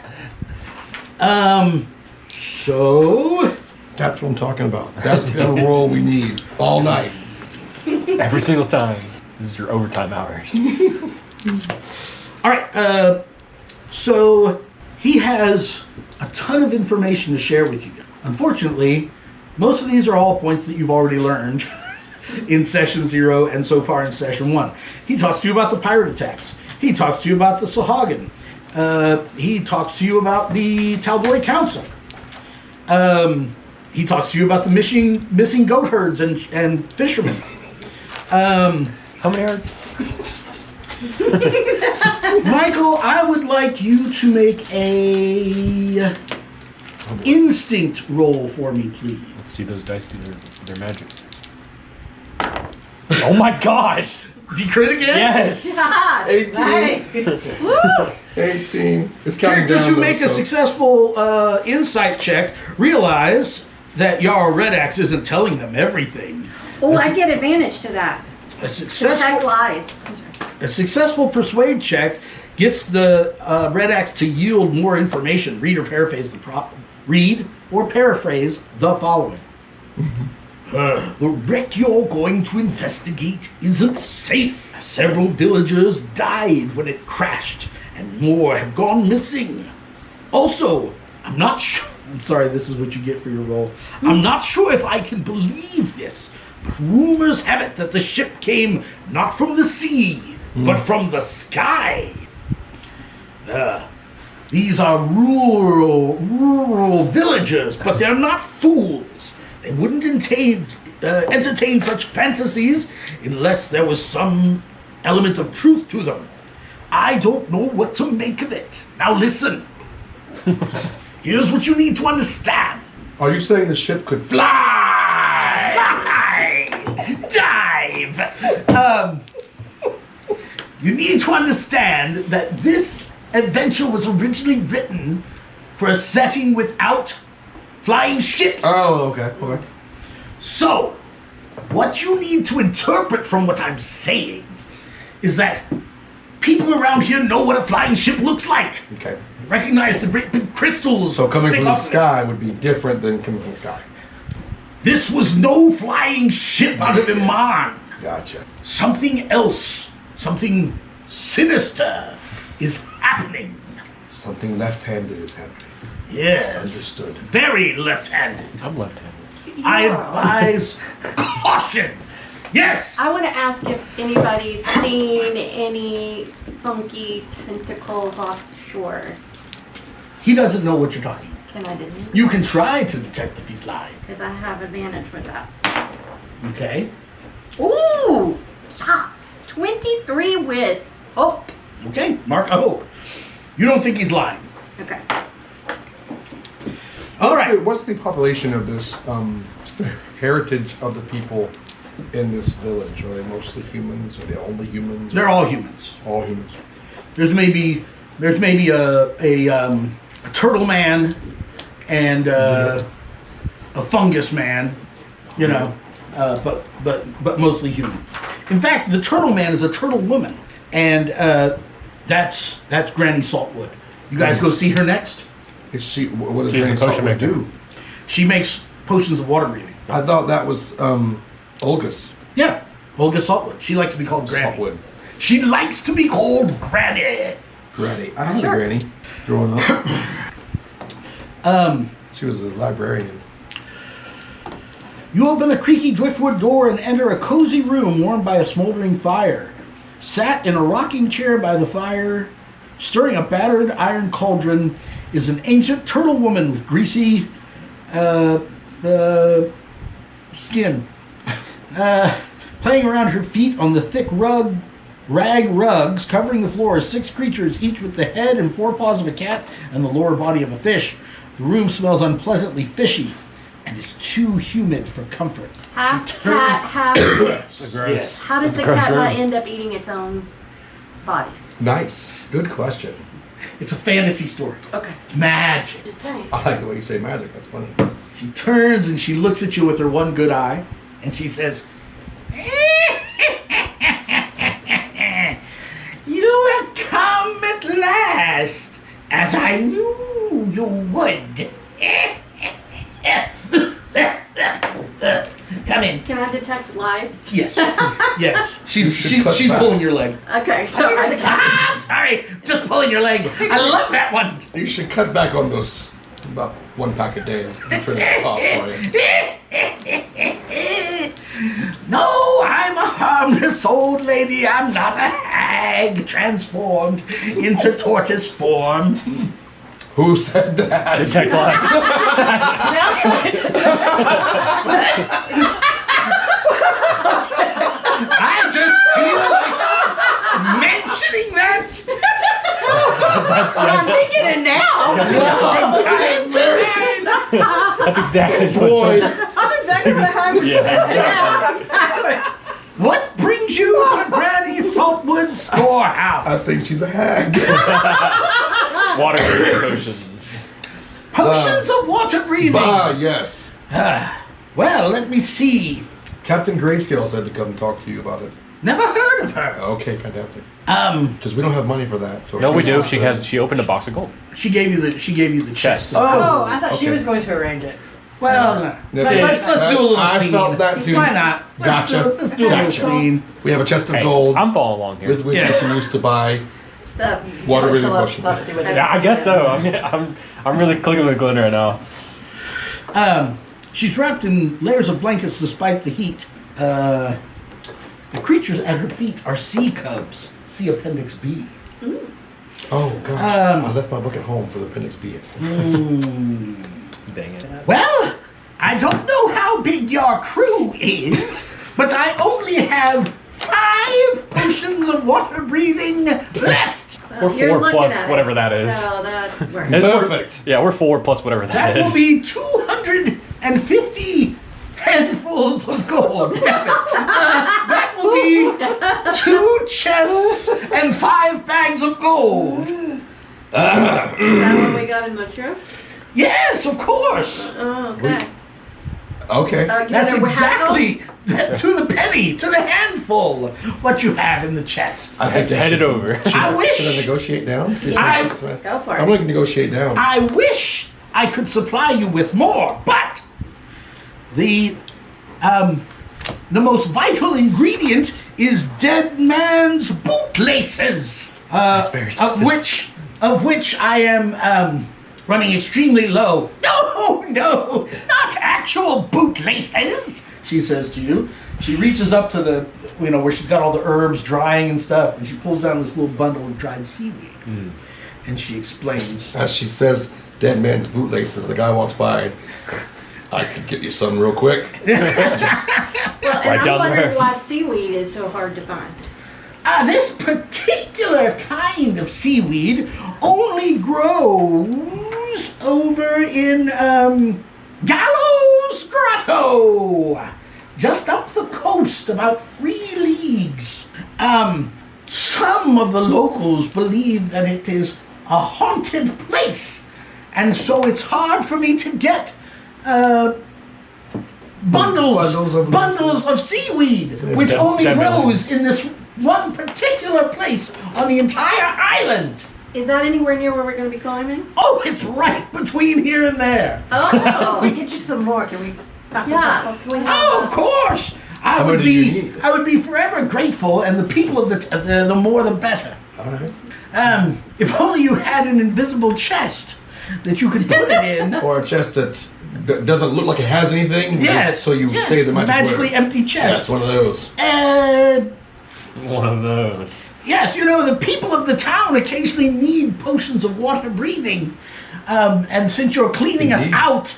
So That's what I'm talking about. That's the kind of roll we need all night. Every single time. This is your overtime hours. all right. So he has a ton of information to share with you. Unfortunately, most of these are all points that you've already learned in session 0 and so far in session 1. He talks to you about the pirate attacks. He talks to you about the Sahagin. He talks to you about the Tal'Dorei Council. He talks to you about the missing goat herds and fishermen. How many yards? Michael, I would like you to make a instinct roll for me, please. Let's see those dice do their magic. Oh my gosh! Did you crit again? Yes! God, 18. nice. Woo! 18. It's counting Characters down. who though, make a so- successful insight check realize that Jarl Redax isn't telling them everything. Oh, I get advantage to that. A To check successful, lies. I'm sorry. a successful persuade check gets the Redax to yield more information. Read or paraphrase the following. The wreck you're going to investigate isn't safe. Several villagers died when it crashed, and more have gone missing. Also, I'm not sure. I'm sorry, this is what you get for your role. I'm not sure if I can believe this, but rumors have it that the ship came not from the sea, but from the sky. These are rural villagers, but they're not fools. They wouldn't entertain such fantasies unless there was some element of truth to them. I don't know what to make of it. Now listen. Here's what you need to understand. Are you saying the ship could Fly! Dive! You need to understand that this adventure was originally written for a setting without flying ships. Oh, okay. So, what you need to interpret from what I'm saying is that people around here know what a flying ship looks like. Okay. They recognize the great big crystals. So coming stick from the up in it. sky would be different than coming from the sky. This was no flying ship out of Iman. Gotcha. Something else, something sinister is happening. Something left-handed is happening. Yes. Understood. Very left-handed. I'm left-handed. I advise caution. Yes. I want to ask if anybody's seen any funky tentacles offshore. He doesn't know what you're talking about. Can I do? You can try to detect if he's lying. Because I have advantage with that. Okay. Ooh! Yeah! 23 with hope. Okay. Mark a hope. You don't think he's lying. Okay. All right. What's the population of this, what's the heritage of the people in this village? Are they mostly humans? Are they only humans? They're all humans. All humans. There's maybe a turtle man and a fungus man, you know, but mostly human. In fact, the turtle man is a turtle woman, and that's Granny Saltwood. You guys go see her next. Is she? What does She's Granny the potion Saltwood maker. do? She makes potions of water breathing. I thought that was Olga's. Yeah, Olga Saltwood. She likes to be called Granny. Saltwood. She likes to be called Granny. Granny. I had a granny growing up. She was a librarian. You open a creaky driftwood door and enter a cozy room warmed by a smoldering fire. Sat in a rocking chair by the fire, stirring a battered iron cauldron, is an ancient turtle woman with greasy skin. Playing around her feet on the thick rag rugs covering the floor are 6 creatures, each with the head and forepaws of a cat and the lower body of a fish. The room smells unpleasantly fishy and is too humid for comfort. Half cat, half fish. Yes. How does the gross cat not room. end up eating its own body? Nice. Good question. It's a fantasy story. Okay. It's magic. Just saying. I like the way you say magic. That's funny. She turns and she looks at you with her one good eye and she says, "You have come at last, as I knew you would. Come in." Can I detect lies? Yes. Yes. You should cut She's back. pulling your leg. Okay, so I'm sorry. Just pulling your leg. I love that one. You should cut back on those. About 1 pack a day. I'm trying to pop for you. No, I'm a harmless old lady. I'm not a hag transformed into tortoise form. Who said that? Detect lie. I just feel like mentioning that. I'm thinking it now. That's exactly what Boy, I'm exactly what I was Yeah, exactly. What brings you to Granny Saltwood storehouse? I think she's a hag. Water potions. Potions of water breathing. Yes. Well, let me see. Captain Grayscale said to come talk to you about it. Never heard of her. Okay, fantastic. Um, Because we don't have money for that. So No, we do. she's She opened a box of gold. she gave you the chest. Oh, I thought she okay. was going to arrange it. Well, Okay. let's do a little I scene. felt that too. Why not? Gotcha. Let's do a little Gotcha. scene. We have a chest of Hey, gold I'm following along here. with which Yeah. we can use to buy The water breathing She'll have potions. stuff to do with it. Yeah, I guess so. I'm really clicking with glitter right now. She's wrapped in layers of blankets despite the heat. The creatures at her feet are sea cubs. see Appendix B. Oh gosh, I left my book at home for the Appendix B. Dang it. Well, I don't know how big your crew is, but I only have 5 potions of water breathing left. We're You're 4 looking plus at whatever us, that is. So that works. Perfect. Yeah, we're 4 plus whatever That is. will be 250 handfuls of gold. Damn it. That will be 2 chests and 5 bags of gold. Is that what we got in the trip? Yes, of course. Oh, okay. Okay. That's exactly to the penny, to the handful, what you have in the chest. I think Head it over. I Should I wish, negotiate down? Go for I'm it. looking to negotiate down. I wish I could supply you with more, but the most vital ingredient is dead man's bootlaces. That's very specific. Of which I am running extremely low. No, not actual bootlaces, she says to you. She reaches up to the, where she's got all the herbs drying and stuff, and she pulls down this little bundle of dried seaweed. And she explains. As she says, dead man's bootlaces, the guy walks by and I could get you some real quick. Well, and Right I'm down wondering there. why seaweed is so hard to find. This particular kind of seaweed only grows over in Gallows Grotto, just up the coast, about 3 leagues. Some of the locals believe that it is a haunted place, and so it's hard for me to get bundles of seaweed, which only grows in this one particular place on the entire island. Is that anywhere near where we're going to be climbing? Oh, it's right between here and there. Oh, We get you some more. Can we? yeah. Can we have Oh, of course. I How would many do you be need? I would be forever grateful, and the people of the more the better. All right. If only you had an invisible chest that you could put it in. Or a chest that doesn't look like it has anything. Yes. So you yes, say the magic magically word. empty Yeah, chest. it's one of those. One of those. Yes, the people of the town occasionally need potions of water breathing. And since you're cleaning us Indeed. out,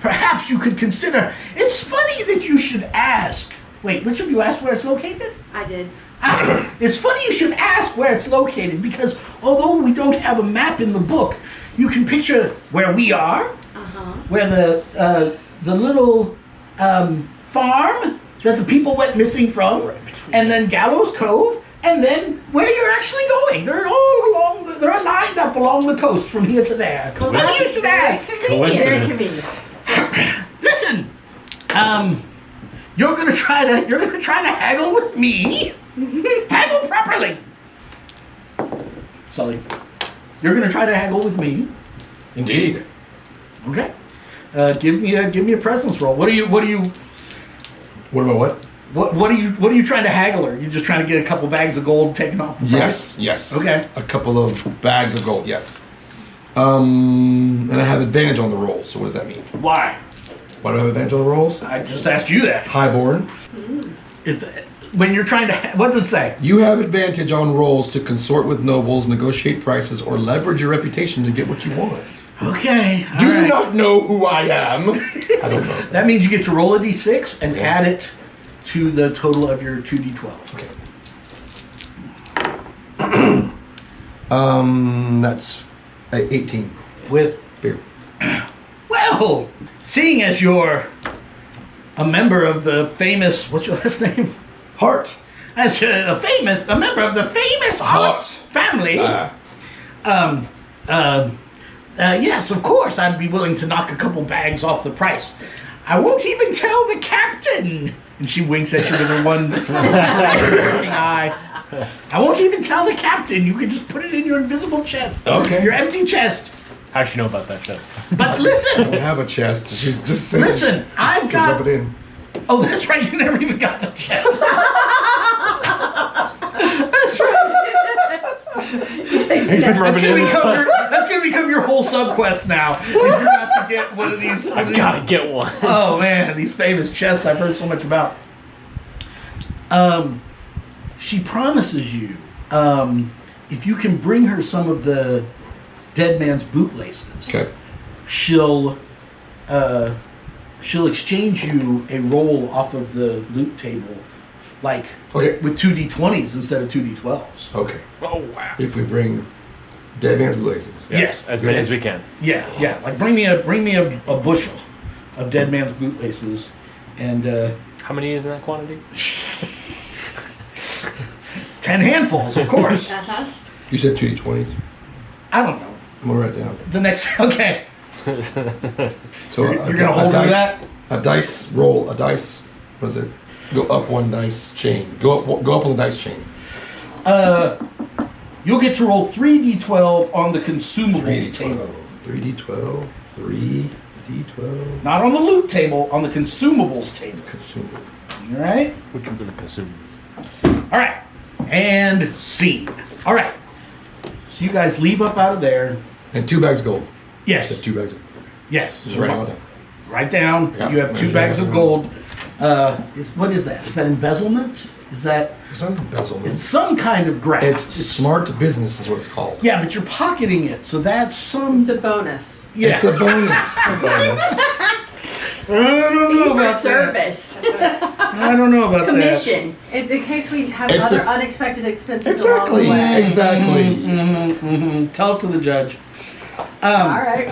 perhaps you could consider. It's funny that you should ask. Wait, which of you asked where it's located? I did. It's funny you should ask where it's located, because although we don't have a map in the book, you can picture where we are, where the little farm that the people went missing from, and then Gallows Cove, and then where you're actually going. They're all along. They're lined up along the coast from here to there. It's funny you should ask. Very Coincidence. convenient. Listen, you're gonna try to haggle with me. Haggle properly. Sully, you're gonna try to haggle with me. Indeed. Okay. Give me a presence roll. What are you? What about what? What are you trying to haggle her? You're just trying to get a couple bags of gold taken off the price? Yes. Okay. A couple of bags of gold, yes. And I have advantage on the rolls, so what does that mean? Why? Why do I have advantage on the rolls? I just asked you that. Highborn. It's when you're trying to. What does it say? You have advantage on rolls to consort with nobles, negotiate prices, or leverage your reputation to get what you want. Okay. Do all you right. not know who I am? I don't know. That means you get to roll a d6 and add it to the total of your 2d12. Okay. That's 18. With Beer. well, seeing as you're a member of the famous, what's your last name? Heart. As a member of the famous Hart family. Yes, of course, I'd be willing to knock a couple bags off the price. I won't even tell the captain. And she winks at you with her one working eye. I won't even tell the captain. You can just put it in your invisible chest. Okay. Your empty chest. How'd she know about that chest? But I listen, don't have a chest. She's just saying. listen, I've To rub got. it in. Oh, that's right. You never even got the chest. That's right. He's been rubbing it in. That's gonna become your whole subquest now. You're gonna have to get one of these. I gotta get one. Oh man, these famous chests I've heard so much about. She promises you if you can bring her some of the dead man's bootlaces, Okay. she'll exchange you a roll off of the loot table, like Okay. with 2d20s instead of 2d12s. Okay. Oh wow. If we bring dead man's blazes. Yeah, Yes. as many as we can. Yeah. Like bring me a bushel of dead man's bootlaces, and How many is in that quantity? 10 handfuls, of course. Uh-huh. You said 2d20s. I don't know. I'm gonna write it down. The next, okay. So You're gonna hold her that? A dice roll. A dice. What is it? Go up one dice chain. Go up on the dice chain. You'll get to roll 3d12 on the consumables table. 3d12. 3d12. Not on the loot table, on the consumables table. Consumable. All right? What you gonna consume? All right. And scene. All right. So you guys leave up out of there. And 2 bags of gold. Yes. You said 2 bags of gold. Yes. Just write it all down. Write down. Yeah. You have 2 bags of gold. What is that? Is that embezzlement? Is that... It's not embezzlement. It's some kind of graft. It's smart business is what it's called. Yeah, but you're pocketing it, so that's some... It's a bonus. Yeah. It's a bonus. I don't know Fee for about that. service. I don't know about Commission. It's in case we have It's other a- unexpected expenses Exactly. along the way. Exactly. that. Tell it to the judge. All right.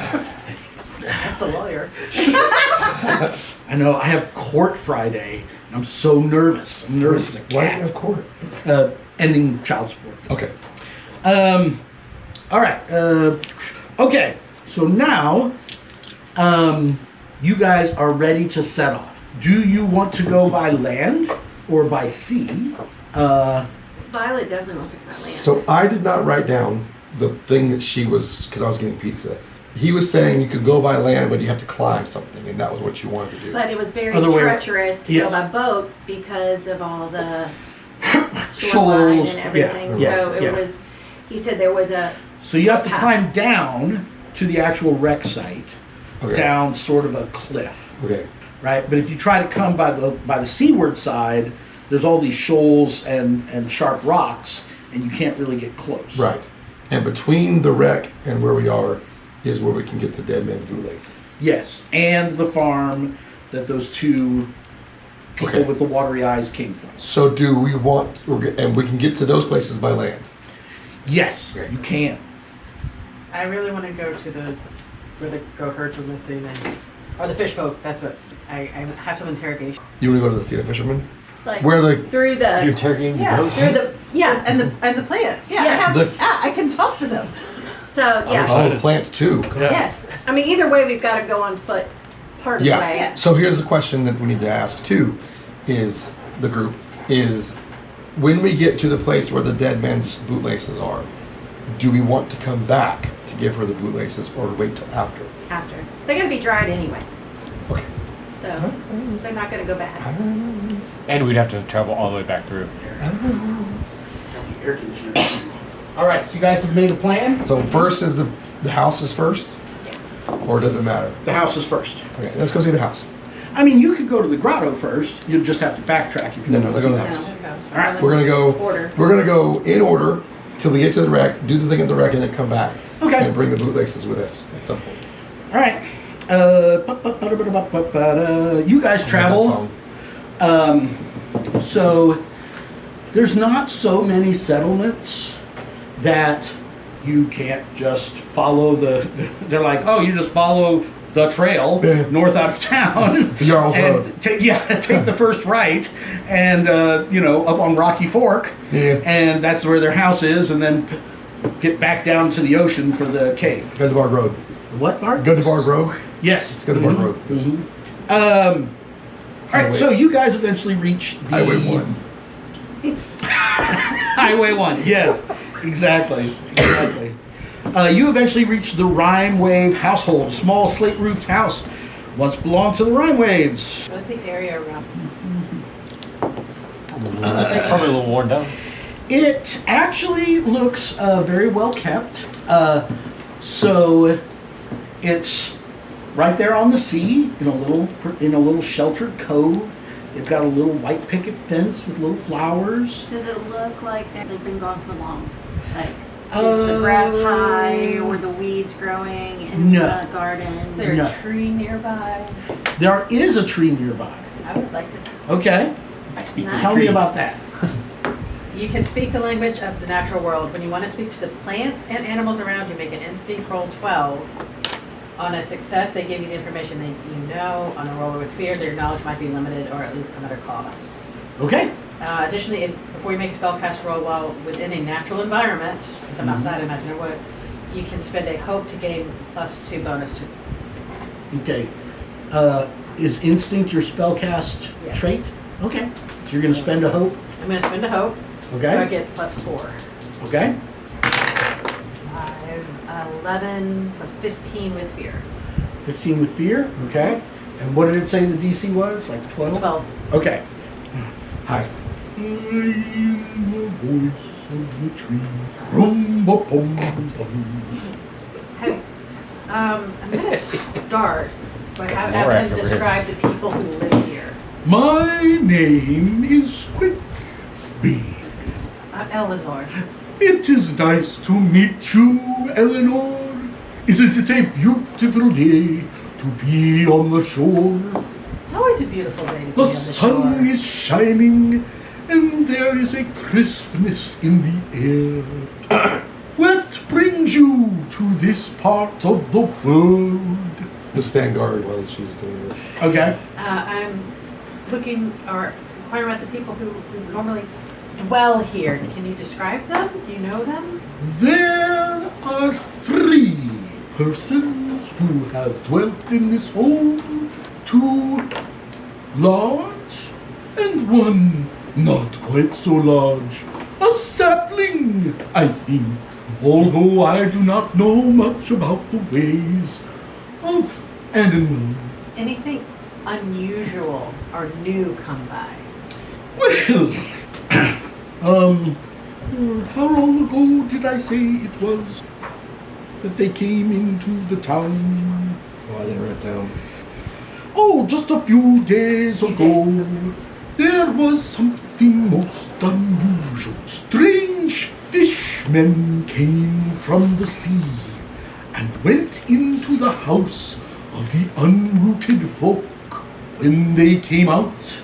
That's the lawyer. I know, I have court Friday, and I'm so nervous. I'm nervous as a Why do you cat. have court? Ending child support. Okay. All right. Okay. So now, you guys are ready to set off. Do you want to go by land or by sea? Violet definitely wants to go by land. So I did not write down the thing that she was, because I was getting pizza. He was saying you could go by land, but you have to climb something, and that was what you wanted to do. But it was very Other way- treacherous to Yes. go by boat because of all the shoreline Shoals, and everything. yeah, So it yeah. was, he said there was a, So you have to path. climb down to the actual wreck site, Okay. down sort of a cliff, Okay. right? But if you try to come by the seaward side, there's all these shoals and sharp rocks, and you can't really get close. Right. And between the wreck and where we are is where we can get the dead man's bootlace. Yes, and the farm that those 2 people Okay. with the watery eyes came from. So do we want, and we can get to those places by land? Yes, Okay. you can. I really want to go to where the goat herds were missing or the fish folk. That's what I have some interrogation. You want to go to see the fisherman? like, Where the through You're the, interrogating the Yeah. goat? through the, yeah. And the plants. Yeah, Yes. I can talk to them. So, yeah. oh, the plants too. Yeah. Yes. I mean, either way, we've got to go on foot part of the way. Yeah. So here's the question that we need to ask too, is the group is when we get to the place where the dead man's bootlaces are, do we want to come back to give her the bootlaces or wait till after? After. They're going to be dried anyway. Okay. So they're not going to go bad. And we'd have to travel all the way back through. Air conditioner. All right, so you guys have made a plan? So first is the house is first, or does it matter? The house is first. Okay, let's go see the house. I mean, you could go to the grotto first. You'll just have to backtrack if you No, want no, to let's go see to the that. house. No. All right, We're gonna go. Order. We're gonna go in order till we get to the wreck, do the thing at the wreck, and then come back. Okay. And bring the bootlaces with us at some point. All right. You guys travel. So there's not so many settlements that you can't just follow they're like, oh, you just follow the trail Yeah. north out of town Jarl's and Road. take the first right and up on Rocky Fork, Yeah. and that's where their house is, and then get back down to the ocean for the cave. Gundebarg Road. What, Bart? Gundebarg Road. Yes. It's Gundebarg Road. All right, Highway. so you guys eventually reach the Highway 1. Highway 1, yes, exactly. You eventually reach the Rime Wave household, a small slate-roofed house. Once belonged to the Rime Waves. What's the area around? Probably a little worn down. It actually looks very well kept. So it's right there on the sea in a little sheltered cove. They've got a little white picket fence with little flowers. Does it look like they've been gone for long? Like, is the grass high or the weeds growing in the garden? Is there a tree nearby? There is a tree nearby. I would like to. Okay. I speak Nice. Tell me about that. You can speak the language of the natural world. When you want to speak to the plants and animals around you, make an instinct roll 12. On a success, they give you the information that you know. On a roll with fear, their knowledge might be limited or at least come at a cost. Okay. Additionally, before you make a spellcast roll while within a natural environment, since I'm outside, imagine I would, you can spend a hope to gain +2 bonus to. Okay. Is instinct your spellcast trait? Okay. So you're going to spend a hope? I'm going to spend a hope. Okay. So I get +4. Okay. 11 plus 15 with fear. 15 with fear? Okay. And what did it say the DC was? Like 12? 12. Okay. Hi. I am the voice of the tree. Rum-ba-bum-bum. Hey, I'm going to start by having Morax them over describe the people who live here. My name is Quick Bee. I'm Eleanor. It is nice to meet you, Eleanor. Isn't it a beautiful day to be on the shore? It's always a beautiful day to be The on the sun shore. is shining, and there is a crispness in the air. What brings you to this part of the world? Just stand guard while she's doing this. Okay. I'm looking or inquiring about the people who normally dwell here. Can you describe them? Do you know them? There are 3 persons who have dwelt in this home. 2 large and 1 not quite so large. A sapling, I think, although I do not know much about the ways of animals. Anything unusual or new come by? Well, how long ago did I say it was that they came into the town? Oh, I didn't write it down. Oh, just a few days ago. There was something most unusual. Strange fishmen came from the sea and went into the house of the unrooted folk. When they came out,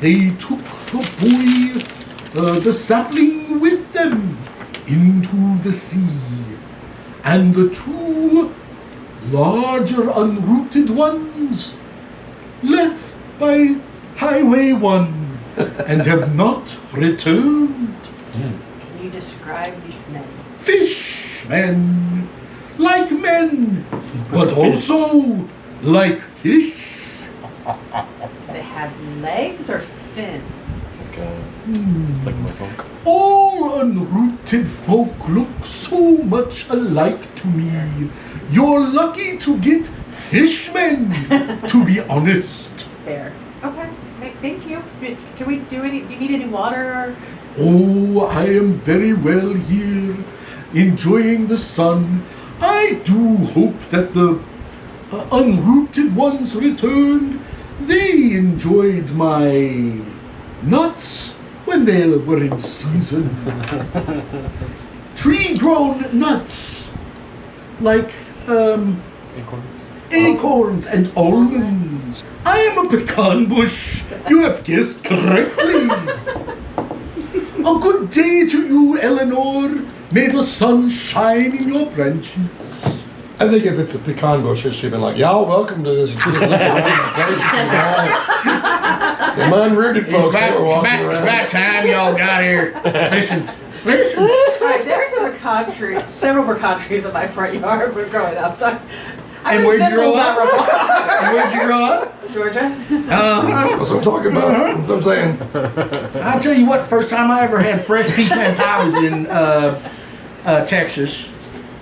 they took the boy, the sapling, with them into the sea. And the 2 larger unrooted ones left by Highway 1 and have not returned. Can you describe these men? Fishmen, like men, but also like fish. They have legs or fins? It's like my folk. All unrooted folk look so much alike to me. You're lucky to get fishmen, to be honest. Fair. Okay. Thank you. Can we do any? Do you need any water? Or? Oh, I am very well here, enjoying the sun. I do hope that the unrooted ones returned. They enjoyed my nuts when they were in season. Tree-grown nuts, like acorns and almonds. I am a pecan bush. You have guessed correctly. A good day to you, Eleanor. May the sun shine in your branches. I think if it's a pecan bush, it should have been like, y'all welcome to this. You could have looked around the unrooted folks that were walking around. It's about time y'all got here. Listen. Alright, there's a pecan tree, several pecan trees in my front yard when growing up. So And where'd you grow up? Georgia. That's what I'm talking about. That's what I'm saying. I'll tell you what, the first time I ever had fresh pecan pie was in Texas,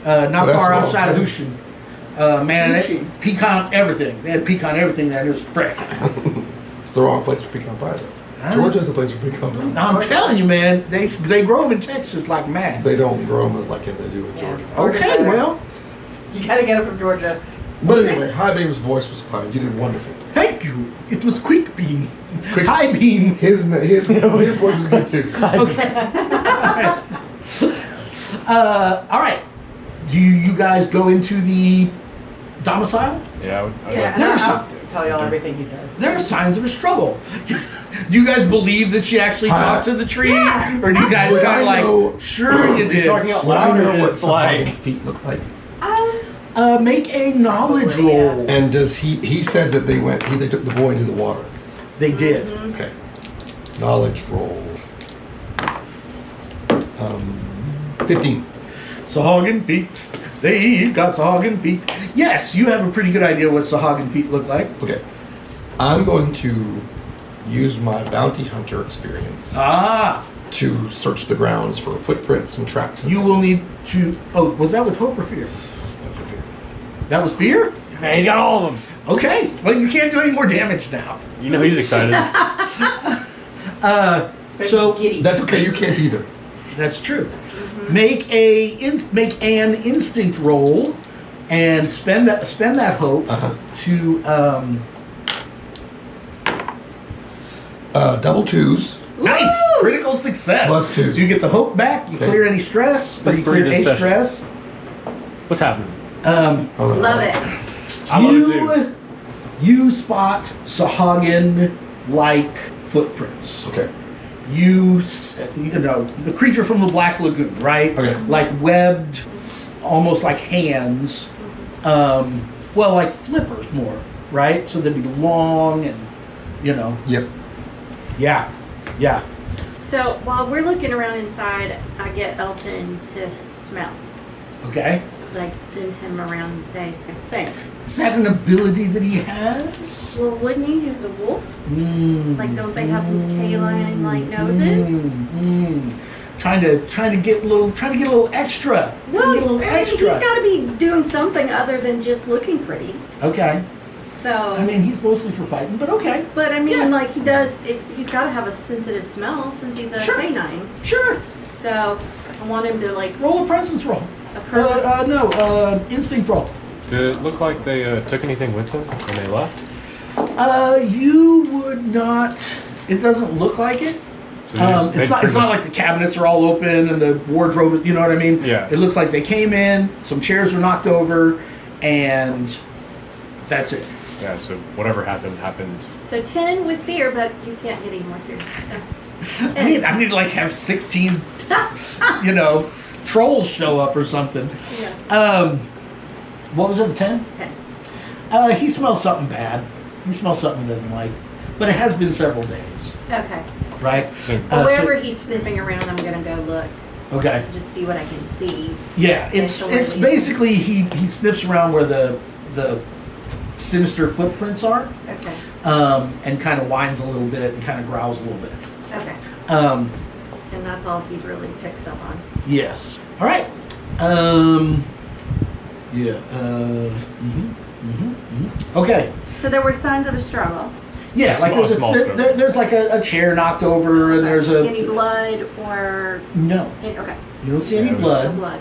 not That's far wrong. outside of Houston. Man, pecan everything. They had pecan everything there, and it was fresh. It's the wrong place for pecan pie, though. Georgia's the place for pecan pie. I'm telling you, man, they grow them in Texas like mad. They don't grow them as like they do in Georgia. Okay, well, You gotta get it from Georgia. But anyway, High Beam's voice was fine. You did wonderful. thank Thank you. It was quick beam. High beam. His voice was good too. Okay. All right. Do you guys go into the domicile? Yeah. Yeah, and There's I'll tell y'all everything he said. There are signs of a struggle. Do you guys believe that she actually talked to the tree? Yeah. Or do you guys Would kind I of know- like, sure you did? Talking out Would I loud, know what it's like Sahagin feet look like? Make a knowledge Probably, yeah. roll. And does he said that they took the boy into the water. They did. Okay. Knowledge roll. 15. Sahagin feet. They've got Sahagin feet. Yes, you have a pretty good idea what Sahagin feet look like. Okay. I'm going to use my bounty hunter experience Ah, to search the grounds for footprints and tracks. And you will need to. Oh, was that with hope or fear? That was fear? Man, he's got all of them. Okay. Well, you can't do any more damage now. You know he's excited. So Giddy. That's okay. You can't either. that's true. Make an instinct roll, and spend that hope to Double twos. nice Woo! critical success. Plus 2. So you get the hope back. You Okay. clear any stress. Or That's you 3 clear this a session. stress. What's happening? Love it. I love it too. You spot Sahagin-like footprints. Okay. You know the creature from the Black Lagoon, right? Okay. Like webbed, almost like hands. Well, like flippers more, right? So they'd be long and, Yep. yeah. So while we're looking around inside, I get Elton to smell. Okay. Like send him around and say. Is that an ability that he has? Well, wouldn't he? He was a wolf. Like, don't they have canine-like noses? Trying to get a little extra. Well, Get a little I mean, he's extra. got to be doing something other than just looking pretty. Okay. So, I mean, he's mostly for fighting, but okay. but I mean, yeah. like he does. He's got to have a sensitive smell since he's a Sure. canine. Sure. So, I want him to like Roll a presence roll. a presence. No, instinct roll. Did it look like they took anything with them when they left? You would not. It doesn't look like it. So they just- they It's not pretty much- like the cabinets are all open and the wardrobe. You know what I mean? Yeah. It looks like they came in, some chairs were knocked over, and that's it. Yeah, so whatever happened. So 10 with fear, but you can't get any more fear. So. 10. I need to like have 16, trolls show up or something. Yeah. What was it? 10? 10. He smells something bad. He smells something he doesn't like. But it has been several days, Okay. right? So, But wherever he's sniffing around, I'm gonna go look, Okay. just see what I can see. Yeah, it's Initially. basically he sniffs around where the sinister footprints are, Okay. and kind of whines a little bit and kind of growls a little bit. Okay. And that's all he's really picks up on. Yes. All right. Yeah. Okay. So there were signs of a struggle. Yeah, A like small- there's, small there- struggle. there's like a chair knocked over, and there's Any a blood or no. okay. You don't see any Yeah, it was- No blood.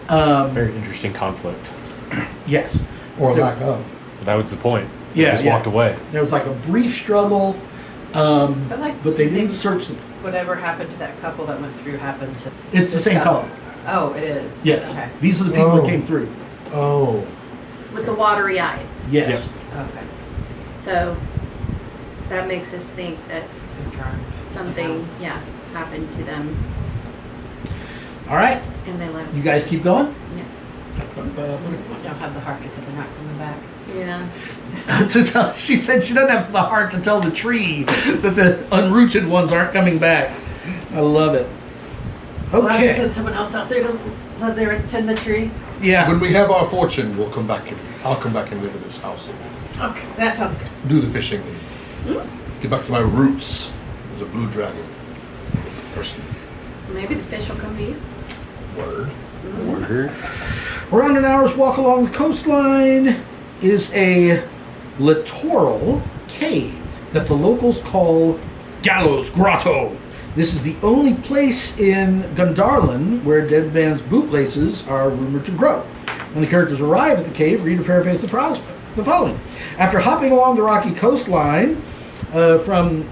blood. very interesting conflict. Yes. Or There- lack of. That was the point. They Yeah, just yeah. walked away. There was like a brief struggle, but they didn't search them. Whatever happened to that couple that went through happened to. It's the this same couple. Oh, it is. Yes. Okay. These are the people Oh. that came through. Oh. With the watery eyes. Yes. Okay. So that makes us think that Good try. something, happened to them All right. and they left. You guys keep going. Yeah. Don't have the heart until they're not coming back. Yeah. She said she doesn't have the heart to tell the tree that the unrooted ones aren't coming back. I love it. Well, I can Okay. send someone else out there to live there and tend the tree. Yeah. When we have our fortune, we'll come back and I'll come back and live in this house. Okay, that sounds good. Do the fishing. Get back to my roots as a blue dragon person. Maybe the fish will come to you. Word. Word. Around an hour's walk along the coastline is a littoral cave that the locals call Gallows Grotto. This is the only place in Gundarlan where dead man's bootlaces are rumored to grow. When the characters arrive at the cave, read a paraphrase of the the following. After hopping along the rocky coastline from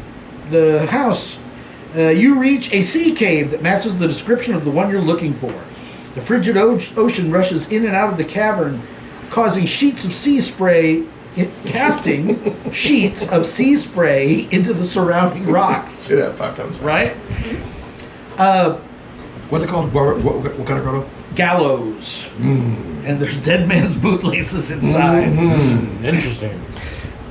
the house, you reach a sea cave that matches the description of the one you're looking for. The frigid ocean rushes in and out of the cavern, causing sheets of sea spray, casting sheets of sea spray into the surrounding rocks. Say that 5 times. Right? What's it called? What kind of grotto? Gallows. And there's dead man's bootlaces inside. Interesting.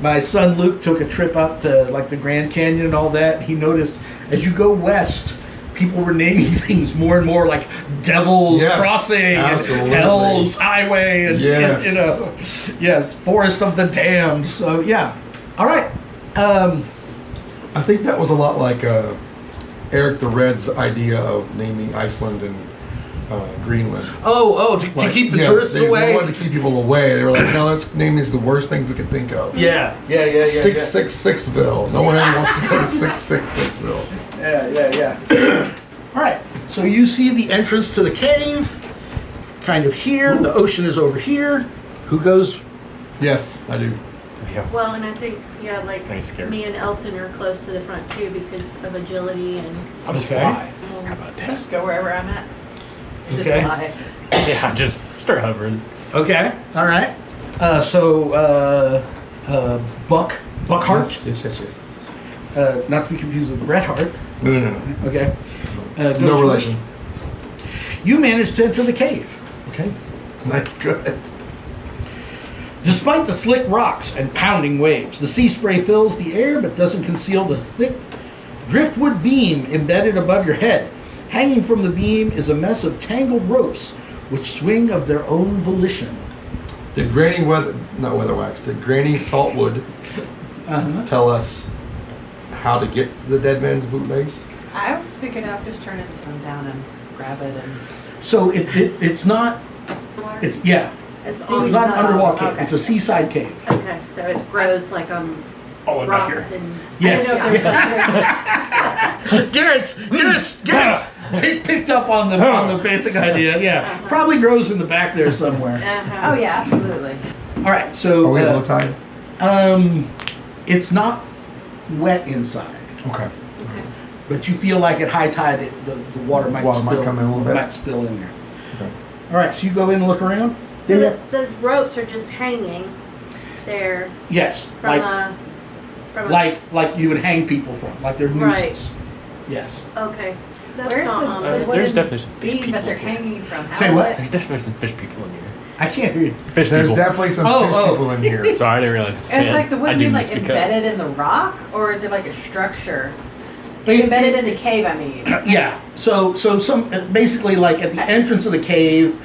My son Luke took a trip up to like the Grand Canyon and all that. He noticed as you go west, people were naming things more and more like Devil's Crossing absolutely. and Hell's Highway and Yes. you know, yes, Forest of the Damned. So yeah, all right. I think that was a lot like Eric the Red's idea of naming Iceland and Greenland. To keep the tourists away. They wanted to keep people away. They were like, no, let's name these the worst things we can think of. Yeah. 666ville. No one ever wants to go to 666ville. Yeah. All right. So you see the entrance to the cave, kind of here. The ocean is over here. Who goes? Yes, I do. Yeah. Well, and I think, like I'm scared. me and Elton are close to the front too because of agility and. I'll just Okay. fly. How about that? Just go wherever I'm at. Just Okay. fly. Yeah, just start hovering. Okay. All right. Buckhart. Yes. Not to be confused with Bret Hart. No. Okay. Goes No first. relation. You managed to enter the cave. Okay. That's good. Despite the slick rocks and pounding waves, the sea spray fills the air but doesn't conceal the thick driftwood beam embedded above your head. Hanging from the beam is a mess of tangled ropes which swing of their own volition. Did Granny did Granny Saltwood tell us how to get to the dead man's bootlace? I figured out just turn it down and grab it and. So it's not. It's It's It's not an underwater cave. Okay. It's a seaside cave. Okay, so it grows like Oh, back rocks here. and. Yes. I don't know if Garrett's picked up on the basic idea. Yeah, probably grows in the back there somewhere. Oh yeah, absolutely. All right, so Are we at low tide? it's not wet inside, Okay. but you feel like at high tide the water might come in a little bit. Might spill in there. Okay. All right, so you go in and look around. So those ropes are just hanging there Yes, from like you would hang people from, like they're nooses. Right. Yes. Okay. That's Where's not the ominous. There's definitely some fish beam people that they're in here. hanging from? How Say is what? it- There's definitely some fish people in here. I can't hear you. Fish There's people. definitely some Oh, fish oh. people in here. Sorry, I didn't realize. It's like the I wood do beam like speak up. embedded in the rock, or is it like a structure? Embedded in the cave, I mean. Yeah. So some basically like at the entrance of the cave,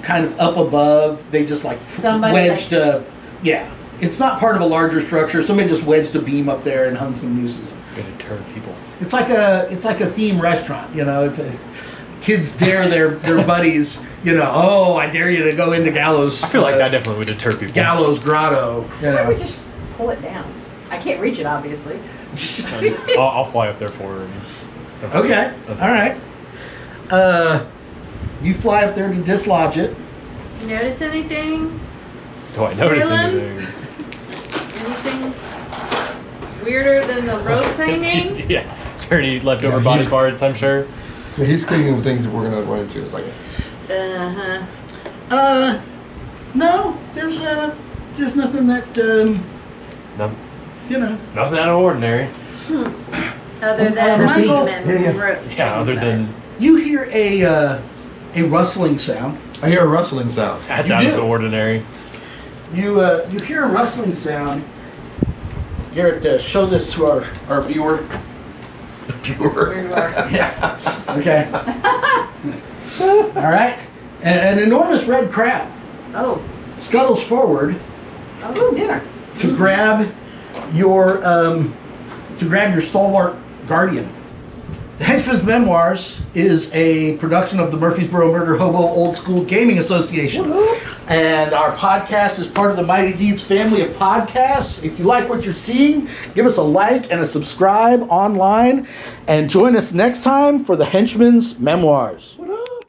kind of up above, they just like Somebody, wedged a. Yeah. It's not part of a larger structure. Somebody just wedged a beam up there and hung some nooses. Gonna deter people. It's like a theme restaurant. You know, kids dare their buddies. You know, oh, I dare you to go into Gallows. I feel like that definitely would deter people. Gallows Grotto. You Why don't we know. just pull it down? I can't reach it, obviously. I'll fly up there for her. And, Okay. All right. You fly up there to dislodge it. Notice anything? Do I notice Caleb? anything? Anything weirder than the rope hanging? Yeah. Is there any leftover Yeah, body he's- parts? I'm sure. Yeah, he's cleaning with things that we're gonna run into. It's like No, there's nothing that No, you know. nothing out of ordinary. Other than Michael- and ropes. Yeah, other than You hear a rustling sound. I hear a rustling sound. that's You out of do. the ordinary. You hear a rustling sound. Garrett, show this to our viewer. Viewer. Yeah. Okay. All right. An enormous red crab Oh. scuttles forward Oh, dinner. to grab your stalwart guardian. The Henchmen's Memoirs is a production of the Murfreesboro Murder Hobo Old School Gaming Association. And our podcast is part of the Mighty Deeds family of podcasts. If you like what you're seeing, give us a like and a subscribe online. And join us next time for the Henchmen's Memoirs.